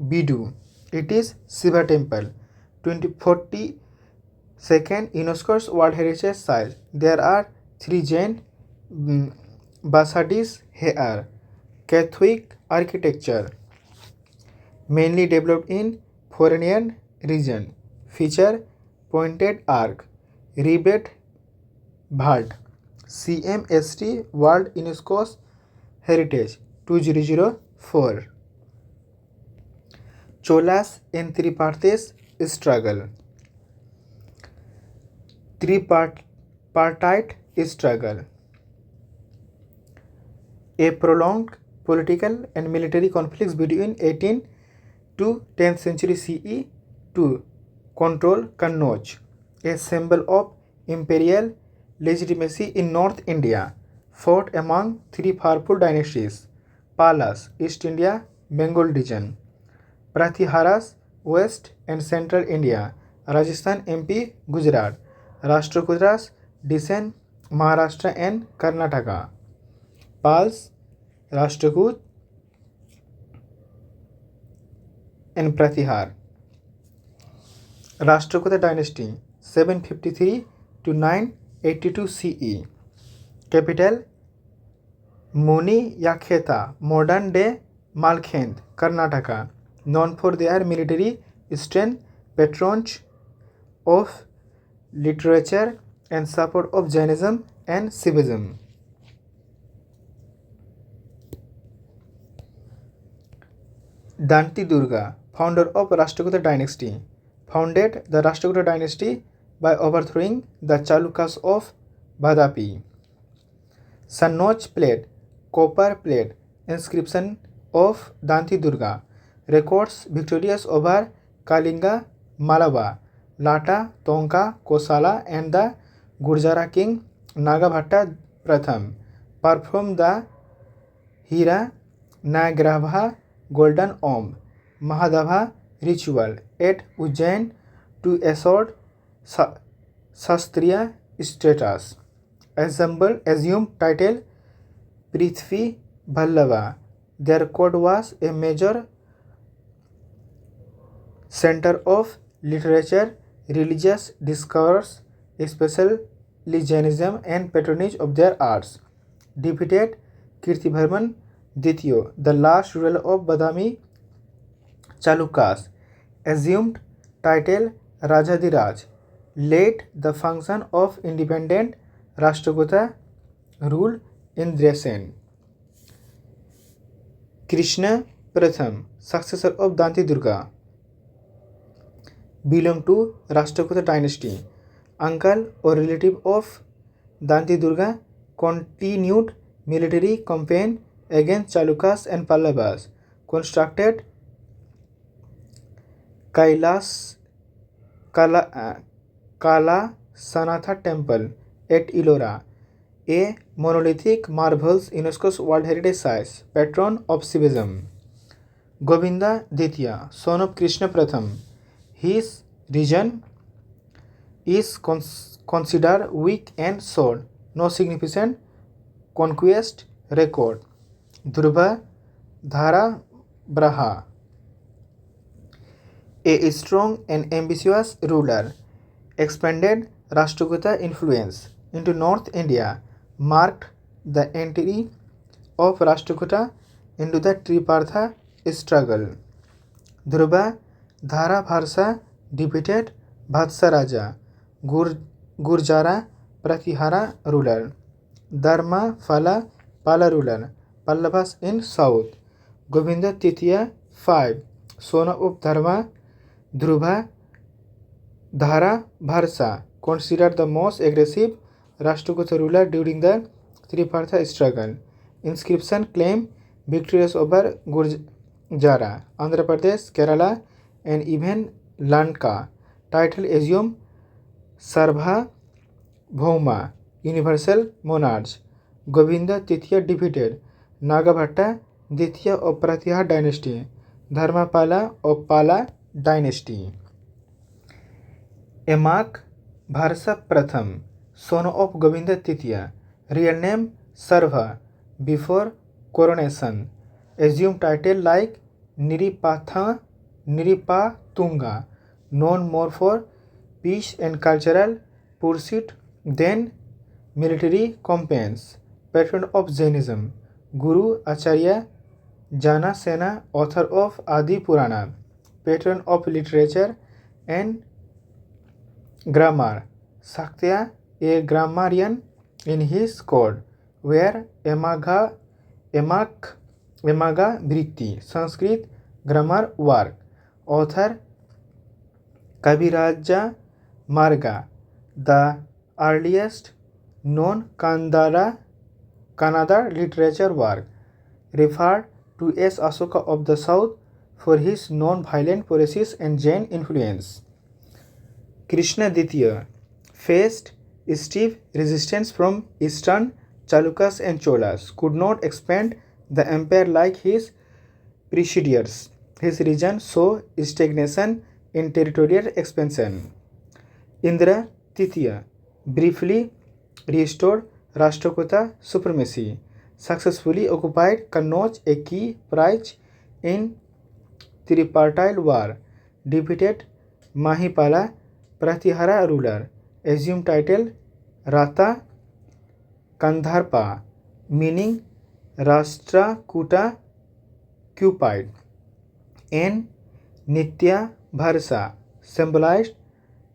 Bidu. It is Shiva temple, 2042nd UNESCO's World Heritage Site. There are 3 Jain basadis here. Catholic architecture, mainly developed in foreign region, feature pointed arc, rebate vault. CMST World UNESCO's Heritage 2004. Cholas and Tripartite struggle. Tripartite struggle, a prolonged political and military conflicts between 18th to 10th century CE to control Kannauj, a symbol of imperial legitimacy in North India, fought among 3 powerful dynasties: Palas, East India, Bengal region; Pratiharas, West and Central India, Rajasthan, MP, Gujarat; Rashtrakutas, descent Maharashtra and Karnataka. Pals, Rashtrakud and Pratihar. Rashtrakuta dynasty 753 to 982 CE. Capital Muniyakheta, modern day Malkand, Karnataka. Known for their military strength, patronage of literature and support of Jainism and Shivism. Danti Durga, founder of Rashtrakuta dynasty, founded the Rashtrakuta dynasty by overthrowing the Chalukyas of Vadapi. Sannoj plate, copper plate, inscription of Danti Durga, records victorious over Kalinga, Malava, Lata, Tonka, Kosala and the Gurjara king Nagabhatta Pratham performed the Hira Nagrabha Golden Om Mahadava ritual at Ujjain to assert Shastriya status. Assumed title Prithvi Vallabha. Their court was a major center of literature, religious discourse, especially Jainism, and patronage of their arts. Defeated Kirtivarman II, the last ruler of Badami Chalukyas. Assumed title Rajadiraj. Led the function of independent Rashtrakuta rule in Dresen. Krishna Pratham, successor of Danti Durga, belonged to Rashtrakuta dynasty. Uncle or relative of Danti Durga, continued military campaign against Chalukyas and Pallavas, constructed Kala Sanatha temple at Ellora, a monolithic marvels UNESCO's World Heritage Site, patron of Shivism. Govinda Ditya, son of Krishna Pratham, his region is considered weak and showed no significant conquest record. Dhruva Dhara Braha, a strong and ambitious ruler, expanded Rashtrakuta influence into North India, marked the entry of Rashtrakuta into the Tripartha struggle. Dhruva Dhara Bharsa defeated Bhatsa Raja, Gurjara Pratihara ruler, Dharma Phala Pala ruler, Pallavas in south. Govinda Titiya 5, son of Dharma Dhruva Dhara Bharsa, considered the most aggressive Rashtrakuta ruler during the Tripartha struggle. Inscription claim victories over Gurjara, Andhra Pradesh, Kerala, and even Lanka. Title assume Sarva Bhauma, universal monarchs. Govinda Titiya defeated Nagabhatta Ditya of Pratihar dynasty. Dharmapala of Pala dynasty. Emak Bharsa Pratham, son of Govinda Titiya, real name Sarva, before coronation. Assumed title like Niripatunga, known more for peace and cultural pursuit than military campaigns. Patron of Jainism, Guru Acharya Jana Sena, author of Adi Purana. Patron of literature and grammar, Saktya, a grammarian in his court, where Emaga Vritti, Sanskrit grammar work. Author Kaviraja Marga, the earliest known Kannada literature work, referred to as Asoka of the South for his non-violent policies and Jain influence. Krishna Ditya faced stiff resistance from eastern Chalukyas and Cholas, could not expand the empire like his predecessors. His region saw stagnation in territorial expansion. Indra Titiya briefly restored Rashtrakuta supremacy, successfully occupied Kannauj, a key prize in tripartite war, defeated Mahipala Pratihara ruler, assumed title Rata Kandharpa, meaning Rashtrakuta Cupid, and Nitya Bharsa, symbolized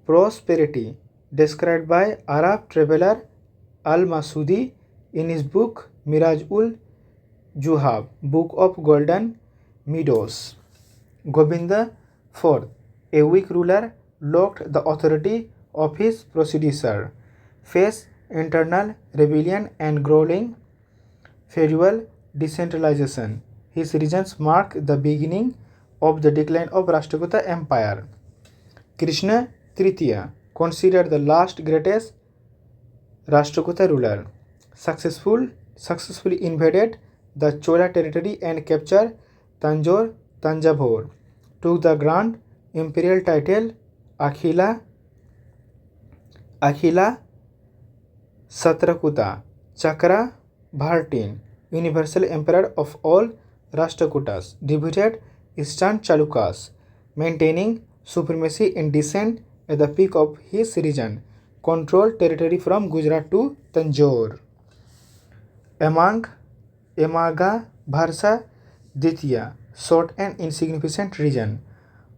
prosperity, described by Arab traveler Al-Masudi in his book Miraj-ul Juhab, Book of Golden Meadows. Govinda IV, a weak ruler, locked the authority of his predecessor, faced internal rebellion and growing feudal decentralization. His reigns mark the beginning of the decline of Rashtrakuta Empire. Krishna Tritiya, considered the last greatest Rashtrakuta ruler, successfully invaded the Chola territory and captured Tanjavur, took the grand imperial title Akhila Satrakuta Chakra Bhartin, universal emperor of all Rashtrakutas, defeated eastern Chalukyas, maintaining supremacy in descent at the peak of his region, controlled territory from Gujarat to Tanjore. Emaga Bharsa Ditya, short and insignificant region,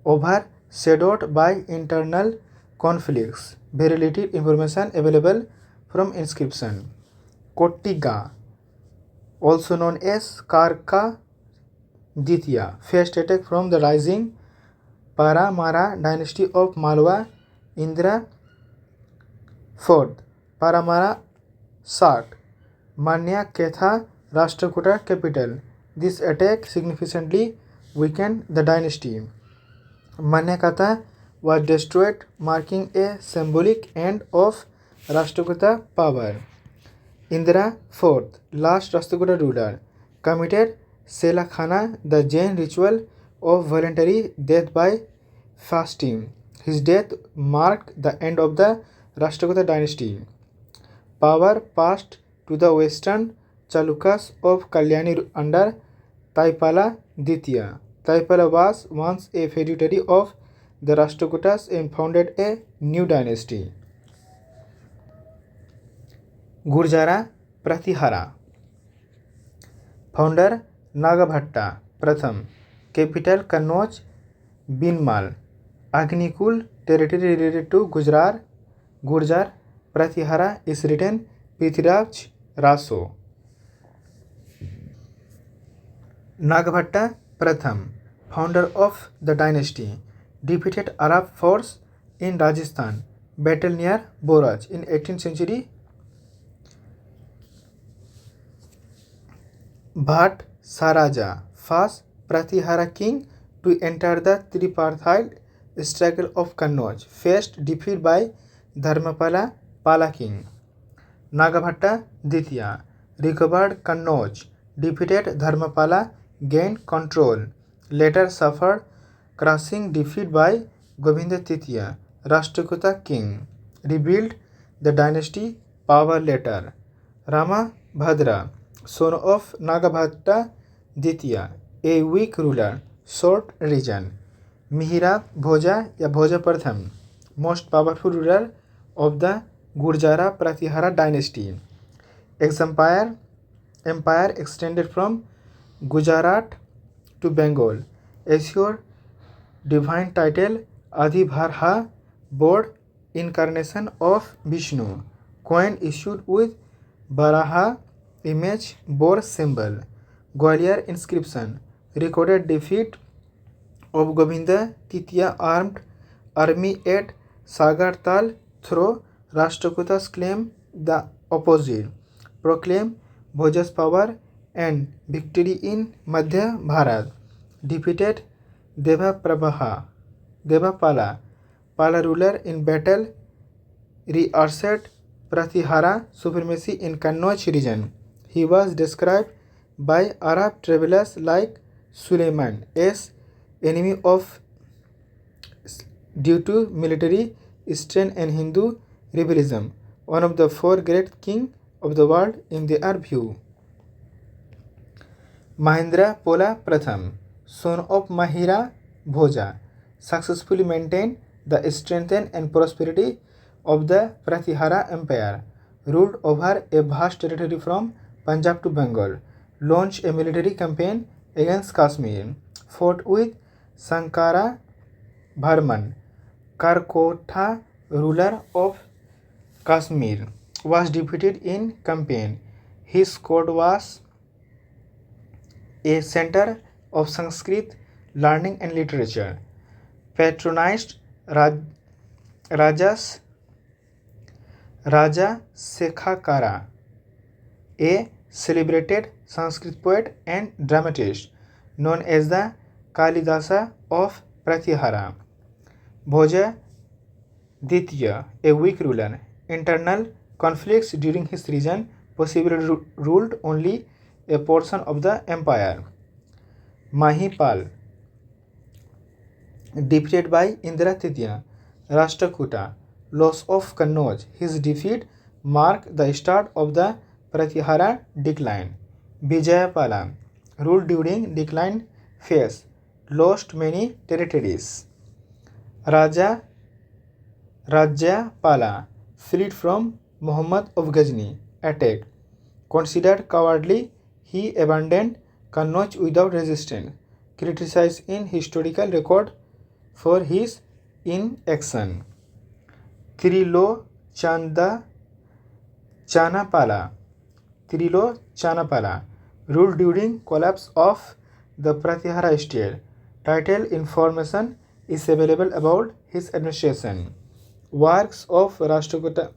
overshadowed by internal conflicts, very little information available from inscription. Kottiga, also known as Karka Ditya, faced attack from the rising Paramara dynasty of Malwa. Indra IV, Paramara sacked Manyaketha, Rashtrakuta capital. This attack significantly weakened the dynasty. Manyakatha was destroyed, marking a symbolic end of Rashtrakuta power. Indra IV, last Rashtrakuta ruler, committed Selakhana, the Jain ritual of voluntary death by fasting. His death marked the end of the Rashtrakuta dynasty. Power passed to the western Chalukyas of Kalyani under Taipala Ditya. Taipala was once a feudatory of the Rashtrakutas and founded a new dynasty. Gurjara Pratihara, founder Nagabhatta Pratham, capital Kannauj, Binmal, Agnikul territory related to Gurjar. Pratihara is written Prithviraj Raso. Nagabhatta Pratham, founder of the dynasty, defeated Arab force in Rajasthan, battle near Boraj in 18th century. Bhatt Saraja, first Pratihara king to enter the tripartite struggle of Kannauj, faced defeat by Dharmapala Pala king. Nagabhatta Ditya recovered Kannauj, defeated Dharmapala, gained control, later suffered crushing defeat by Govinda Titiya, Rashtrakuta king, rebuilt the dynasty power later. Rama Bhadra, son of Nagabhatta Ditya, a weak ruler, short region. Mihira Bhoja या भोजा प्रथम, most powerful ruler of the Gurjara Pratihara dynasty. Empire extended from Gujarat to Bengal. Assured divine title Adhibharha, board incarnation of Vishnu. Coin issued with Varaha image boar symbol. Gwalior inscription recorded defeat of Govinda Titiya army at Sagartal through Rashtrakutas claim the opposite. Proclaim Bhoja's power and victory in Madhya Bharat. Defeated Devapala ruler in battle, reasserted Pratihara supremacy in Kannauj region. He was described by Arab travelers like Suleiman as enemy of due to military strength and Hindu rebellism, one of the four great kings of the world in their view. Mahendra Pola Pratham, son of Mahira Bhoja, successfully maintained the strength and prosperity of the Pratihara Empire, ruled over a vast territory from Punjab to Bengal, launched a military campaign against Kashmir, fought with Sankara Bharman, Karkota ruler of Kashmir, was defeated in campaign. His court was a center of Sanskrit learning and literature, patronized Raja Sekhakara, a celebrated Sanskrit poet and dramatist known as the Kalidasa of Pratihara. Bhoja Ditya, a weak ruler. Internal conflicts during his reign possibly ruled only a portion of the empire. Mahipal, defeated by Indra Titiya. Rashtrakuta, loss of Kannauj. His defeat marked the start of the Pratihara decline. Vijayapala, ruled during decline phase, lost many territories. Rajapala fled from Muhammad of Ghazni, attacked. Considered cowardly, he abandoned Kannauj without resistance, criticized in historical record for his inaction. Trilochanapala, ruled during collapse of the Pratihara state. Title information is available about his administration. Works of Rashtrakuta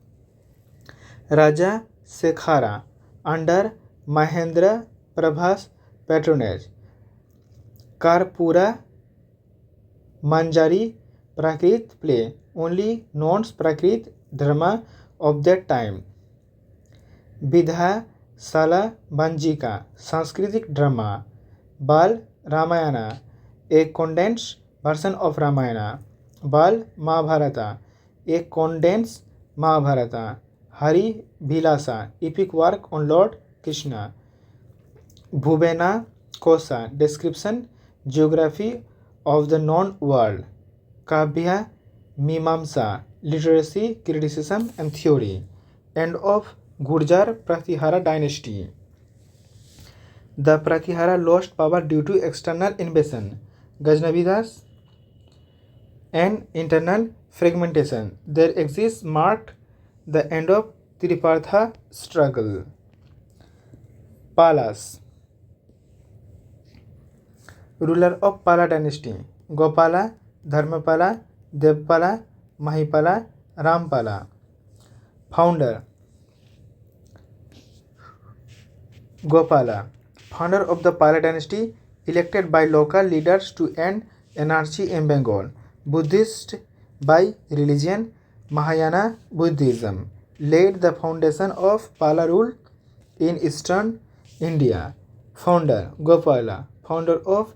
Raja Sekhara under Mahendra Prabha's patronage. Karpura Manjari Prakrit play, only known Prakrit drama of that time. Vidha Sala Banjika, Sanskritic drama. Bal Ramayana, a condensed version of Ramayana. Bal Mahabharata, a condensed Mahabharata. Hari Bhilasa, epic work on Lord Krishna. Bhuvena Kosa, description, geography of the known world. Kavya Mimamsa, literacy, criticism and theory. End of Gurjar Pratihara dynasty. The Pratihara lost power due to external invasion, Ghaznavidas, and internal fragmentation. There exists marked the end of Tripartha struggle. Palas, ruler of Pala dynasty. Gopala, Dharmapala, Devpala, Mahipala, Rampala. Founder Gopala, Founder of the Pala dynasty, elected by local leaders to end anarchy in Bengal. Buddhist by religion, Mahayana Buddhism, laid the foundation of Pala rule in eastern India. Founder Gopala, founder of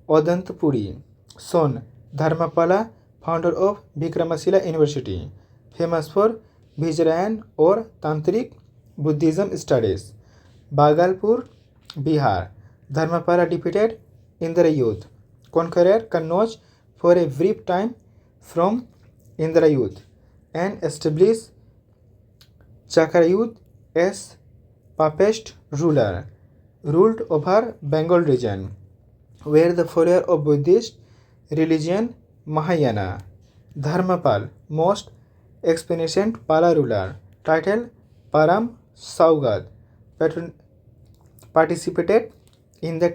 Odantapuri. Son Dharmapala, founder of Vikramasila University, famous for Vajrayana or Tantric Buddhism studies. Bhagalpur, Bihar. Dharmapala defeated Indrayudh, conquered Kannauj for a brief time from Indrayudh, and established Chakrayudh as papist ruler, ruled over Bengal region, where the follower of Buddhist religion Mahayana. Dharmapal, most experienced Pala ruler, title Param Saugad, participated in the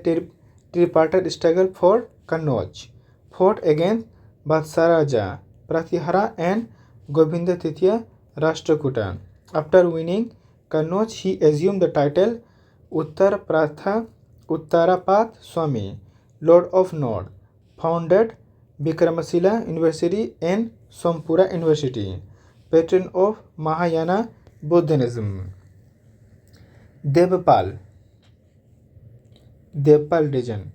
tripartite struggle for Kannauj, fought against Vatsaraja, Pratihara and Govinda Titiya Rashtrakuta. After winning Kannauj, he assumed the title Uttarapath Swami, Lord of North, founded Vikramasila University and Sompura University, patron of Mahayana Buddhism. Devpal region.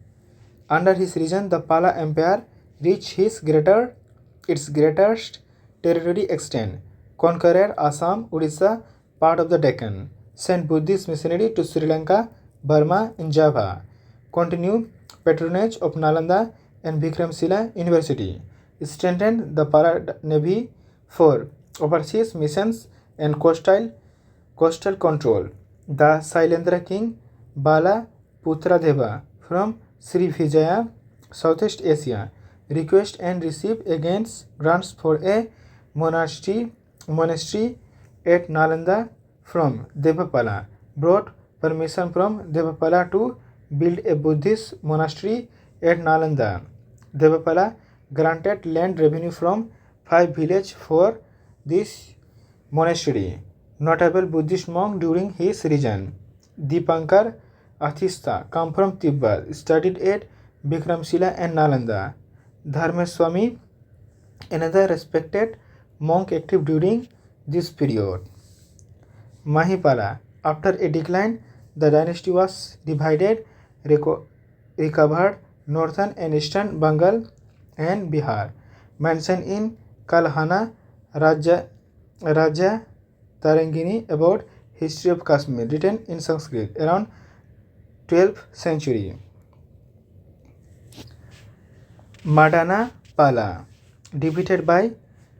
Under his region, the Pala Empire reached its greatest territory extent, conquered Assam, Odisha, part of the Deccan, sent Buddhist missionary to Sri Lanka, Burma, and Java, continued patronage of Nalanda and Vikramshila University, strengthened the Pala Navy for overseas missions and coastal control. The Sailendra king Bala Putradeva from Sri Vijaya, Southeast Asia, request and received against grants for a monastery at Nalanda from Devapala, brought permission from Devapala to build a Buddhist monastery at Nalanda. Devapala granted land revenue from 5 villages for this monastery. Notable Buddhist monk during his reign, Dipankar Athista, come from Tibet, studied at Vikramshila and Nalanda. Dharmaswami, another respected monk active during this period. Mahipala, after a decline, the dynasty was divided, recovered northern and eastern Bengal and Bihar. Mentioned in Kalhana Raja Tarangini about history of Kashmir, written in Sanskrit around 12th century. Madana Pala, defeated by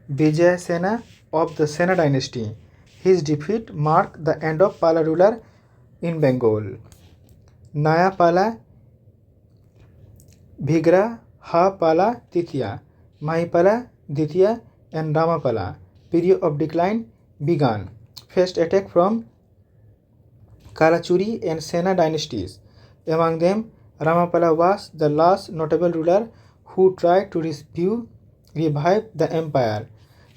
Vijaya Sena of the Sena dynasty. His defeat marked the end of Pala ruler in Bengal. Naya Pala, Bhigra Ha Pala Titiya, Mahipala Ditiya and Ramapala. Period of decline began. First attack from Kalachuri and Sena dynasties. Among them, Ramapala was the last notable ruler who tried to revive the empire.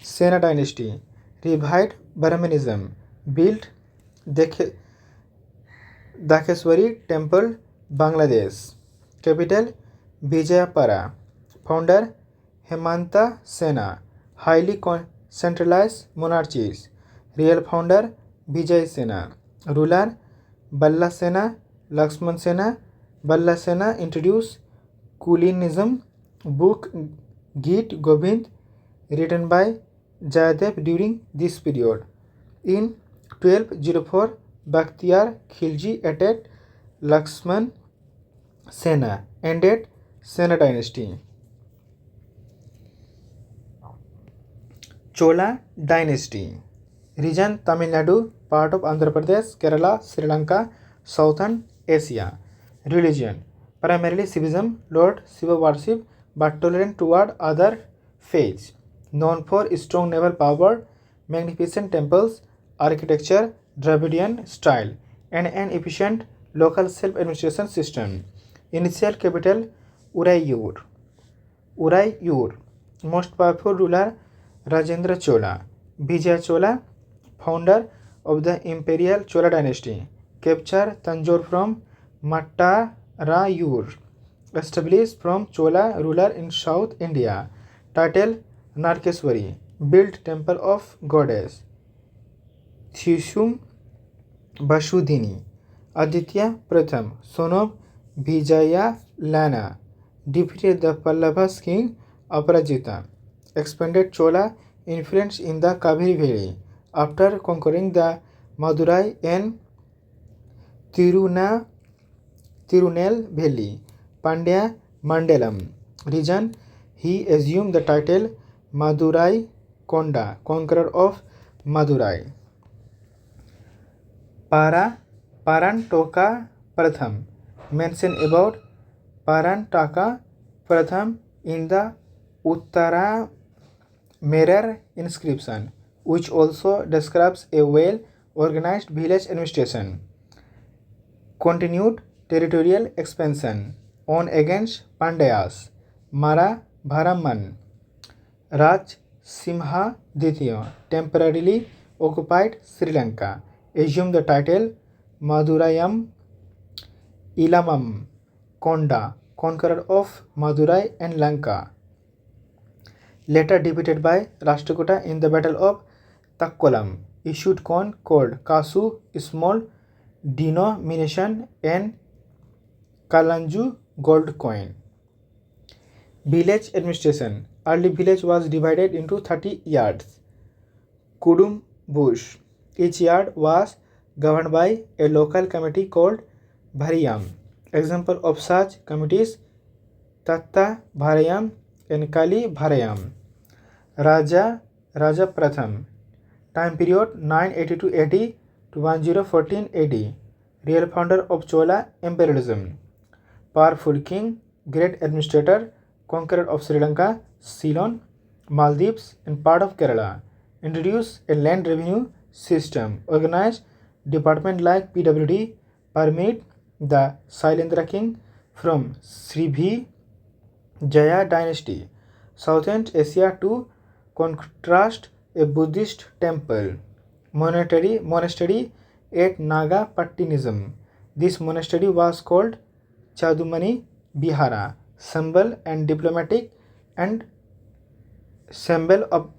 Sena dynasty revived Brahmanism, built Dakeshwari Temple, Bangladesh. Capital Vijayapara. Founder Hemanta Sena. Highly centralized monarchies. Real founder Vijay Sena. Ruler Balla Sena, Lakshman Sena. Balla Sena introduced Kulinism. Book Git Gobind, written by Jayadev during this period. In 1204, Bakhtiyar Khilji attacked Lakshman Sena, ended Sena dynasty. Chola dynasty. Region Tamil Nadu, part of Andhra Pradesh, Kerala, Sri Lanka, Southern Asia. Religion primarily Shivism, Lord Shiva worship, but tolerant toward other faiths. Known for strong naval power, magnificent temples, architecture, Dravidian style, and an efficient local self-administration system. Initial capital Urayur. Most powerful ruler Rajendra Chola. Vijaya Chola, founder of the imperial Chola dynasty, captured Tanjore from Mattarayur, established from Chola ruler in South India. Title Narkeswari, built temple of goddess Thusum Vasudhini. Aditya Pratham, son of Vijayalana, defeated the Pallavas king Aparajita, expanded Chola influence in the Kaveri Valley. After conquering the Madurai and Tirunelveli, Pandya Mandalam region, he assumed the title Madurai Konda, conqueror of Madurai. Parantoka Pratham, mentioned about Parantaka Pratham in the Uttara Merer inscription, which also describes a well-organized village administration. Continued territorial expansion on against Pandyas. Mara Bharaman Raj Simha II temporarily occupied Sri Lanka, assumed the title Madurayam Ilamam Konda, conqueror of Madurai and Lanka. Later defeated by Rashtrakuta in the Battle of Takkolam, issued coin called Kasu, small denomination, and Kalanju gold coin. Village administration. Early village was divided into 30 yards. Kudum Bush. Each yard was governed by a local committee called Bhariyam. Example of such committees Tatta Bharayam and Kali Bharayam. Raja Pratham. Time period 982 AD to 1014 AD. Real founder of Chola imperialism. Powerful king, great administrator, conqueror of Sri Lanka, Ceylon, Maldives, and part of Kerala. Introduced a land revenue system. Organized department like PWD. Permit the Sailendra king from Srivijaya dynasty, Southern Asia to contrast a Buddhist temple. Monastery at Nagapattinism. This monastery was called Chadumani Bihara, symbol of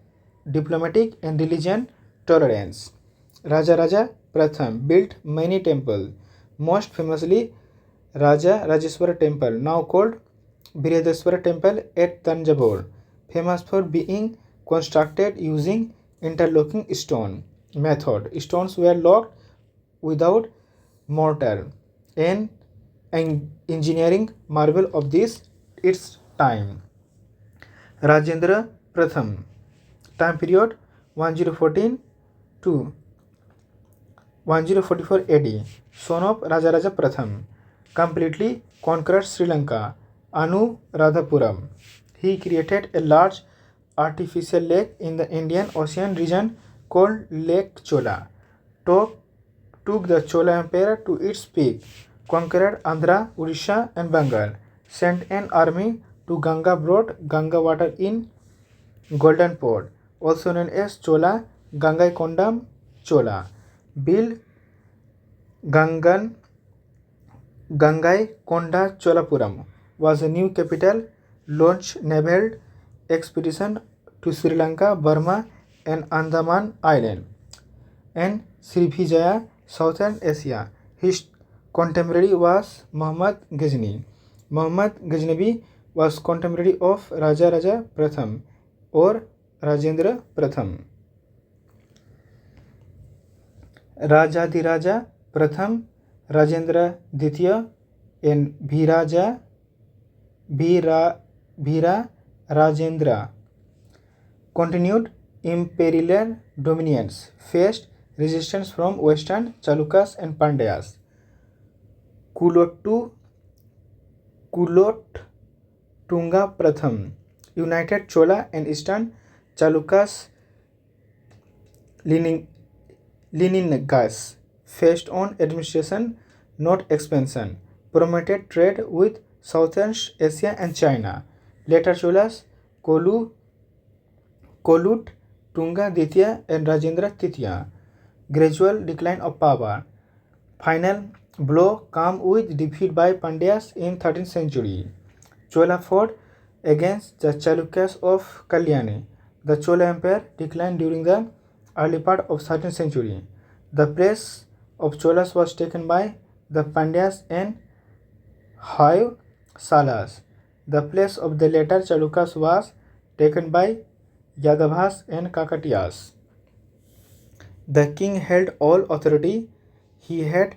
diplomatic and religion tolerance. Raja Pratham built many temples, most famously Raja Rajeshwara temple, now called Brihadeshwara temple at Tanjavur, famous for being constructed using interlocking stone method. Stones were locked without mortar, and engineering marvel of this its time. Rajendra Pratham. Time period 1014 to 1044 AD. Son of Raja Pratham. Completely conquered Sri Lanka. Anuradhapuram. He created a large artificial lake in the Indian Ocean region called Lake Chola. Took the Chola Empire to its peak. Conquered Andhra, Odisha, and Bengal. Sent an army to Ganga, brought Ganga water in Golden Pot, also known as Chola Gangaikondam Chola. Built Gangaikonda Cholapuram was a new capital. Launched naval expedition to Sri Lanka, Burma, and Andaman Island, and Srivijaya, Southern Asia. His contemporary was Muhammad Ghazni. Muhammad Ghaznavi was contemporary of Raja Pratham or Rajendra Pratham. Rajadiraja Pratham, Rajendra Ditya, and Bhira Rajendra. Continued imperial dominions, faced resistance from Western Chalukyas and Pandyas. Kulotunga Pratham united Chola and Eastern Chalukyas. Leningas faced on administration, not expansion. Promoted trade with Southern Asia and China. Later Cholas Kulotunga Ditya and Rajendra Titya. Gradual decline of power. Final blow come with defeat by Pandyas in 13th century. Chola fought against the Chalukyas of Kalyani. The Chola Empire declined during the early part of 13th century. The place of Cholas was taken by the Pandyas and Hoysalas. The place of the later Chalukyas was taken by Yadavas and Kakatiyas. The king held all authority. He had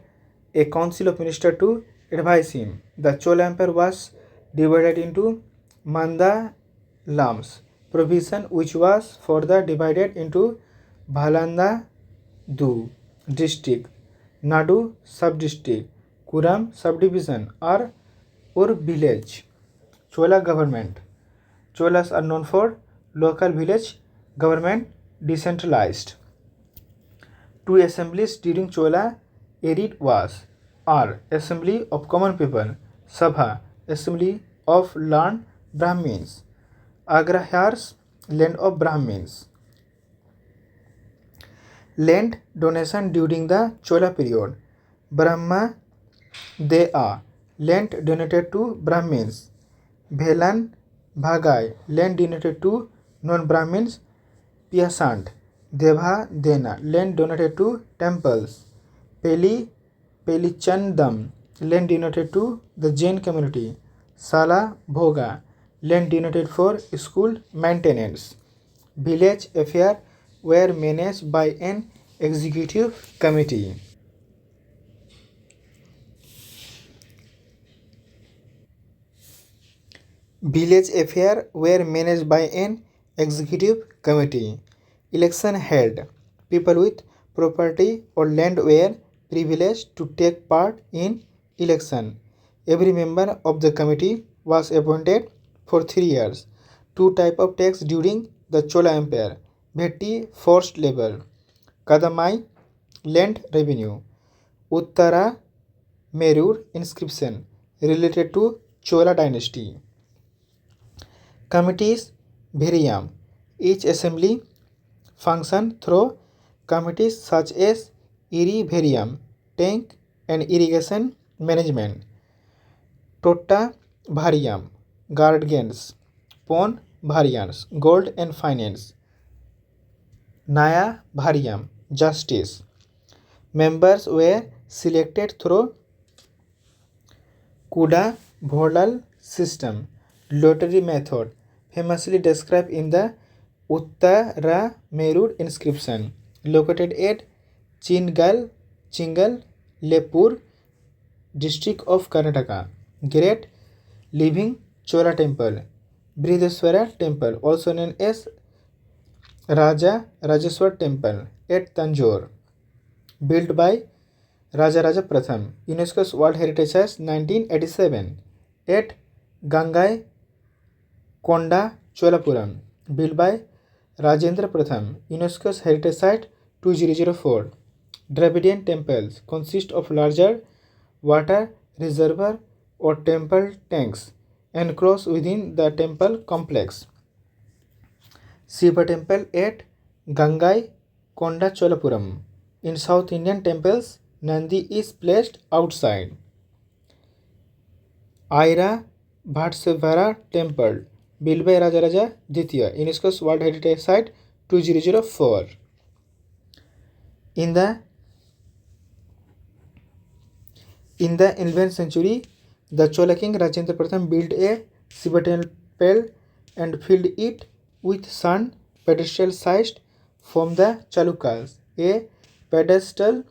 a council of ministers to advise him. The Chola Empire was divided into mandalams, provision which was further divided into Bhalandadu district, Nadu sub-district, Kuram subdivision or village. Chola government. Cholas are known for local village government, decentralized. Two assemblies during Chola Erid are Assembly of Common People, Sabha, Assembly of Learned Brahmins, Agrahars, Land of Brahmins. Land donation during the Chola period. Brahma Dea, land donated to Brahmins. Bhelan Bhagai, land donated to non-Brahmins. Piasant, Deva Dena, land donated to temples. Pelichandam, land donated to the Jain community. Sala Bhoga, land donated for school maintenance. Village affairs were managed by an executive committee. Village affairs were managed by an executive committee. Election held. People with property or land were privileged to take part in election. Every member of the committee was appointed for 3 years. Two types of tax during the Chola Empire. Bhetti, forced labor. Kadamai, land revenue. Uttara Merur, inscription related to Chola dynasty. Committees Bhiriyam. Each assembly function through committees such as Iri Bhiriyam, tank and irrigation management. Totta Bhariyam, guardians. Pon Bharyans, gold and finance. Naya Bharyam, justice. Members were selected through Kuda Bhodal system, lottery method, famously described in the Uttara Merur inscription, located at Chingal, Lepur, district of Karnataka. Great Living Chola Temple, Brihadeswara Temple, also known as Rajeswar Temple at Tanjore, built by Rajaraja Pratham, UNESCO's World Heritage Site 1987. At Gangai Konda Cholapuram, built by Rajendra Pratham, UNESCO's Heritage Site 2004. Dravidian temples consist of larger water reservoir or temple tanks enclosed within the temple complex. Shiva temple at Gangai Konda Cholapuram. In South Indian temples, Nandi is placed outside. Aira Bhatsevara temple, built by Rajaraja Ditya, UNESCO's World Heritage Site 2004. In the 11th century, the Chola king Rajendra Pratham built a Shiva temple and filled it with sun pedestal sized from the Chalukyas. A pedestal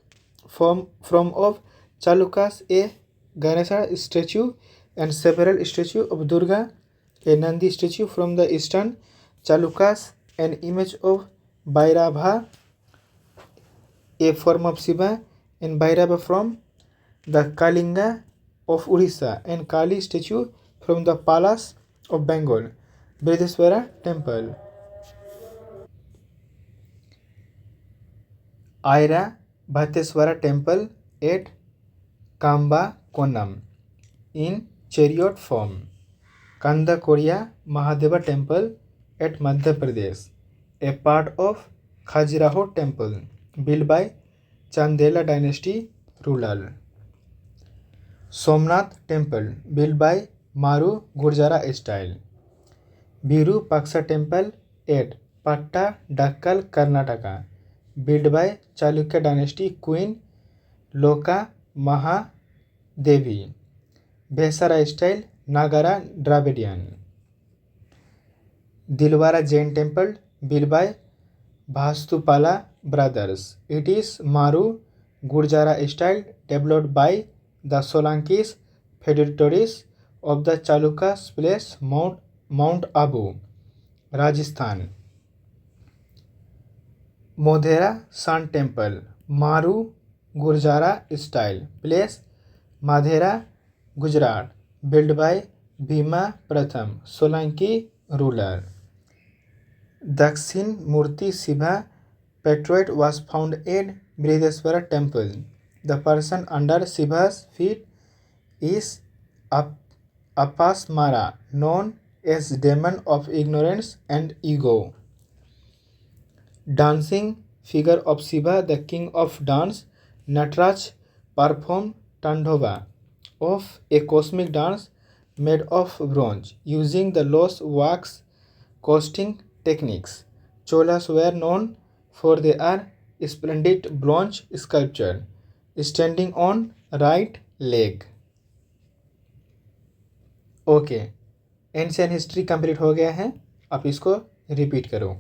from of Chalukyas, a Ganesha statue and several statues of Durga, a Nandi statue from the eastern Chalukyas, an image of Bhairava, a form of Shiva, and Bhairava from the Kalinga of Odisha, and Kali statue from the Palace of Bengal. Brihadeswara temple. Aira Bhatteswara temple at Kamba Konam in chariot form. Kandakoria Mahadeva temple at Madhya Pradesh, a part of Khajuraho temple, built by Chandela dynasty ruler. Somnath Temple, built by Maru Gurjara style. Virupaksha Temple at Pattadakkal, Karnataka, built by Chalukya dynasty Queen Loka Mahadevi. Vesara style Nagara Dravidian. Dilwara Jain Temple, built by Vastupala brothers. It is Maru Gurjara style developed by the Solankis feudatories of the Chalukyas place Mount Abu, Rajasthan. Modhera Sun Temple, Maru Gurjara style, place Madhera, Gujarat, built by Bhima Pratham, Solanki ruler. Dakshin Murti Shiva Patriot was found at Brihadeshwara temple. The person under Shiva's feet is Apasmara, known as demon of ignorance and ego. Dancing figure of Shiva, the king of dance, Nataraj performed Tandava of a cosmic dance made of bronze using the lost wax casting techniques. Cholas were known for their splendid bronze sculpture standing on right leg. Okay, ancient history complete हो गया है. आप इसको repeat करो.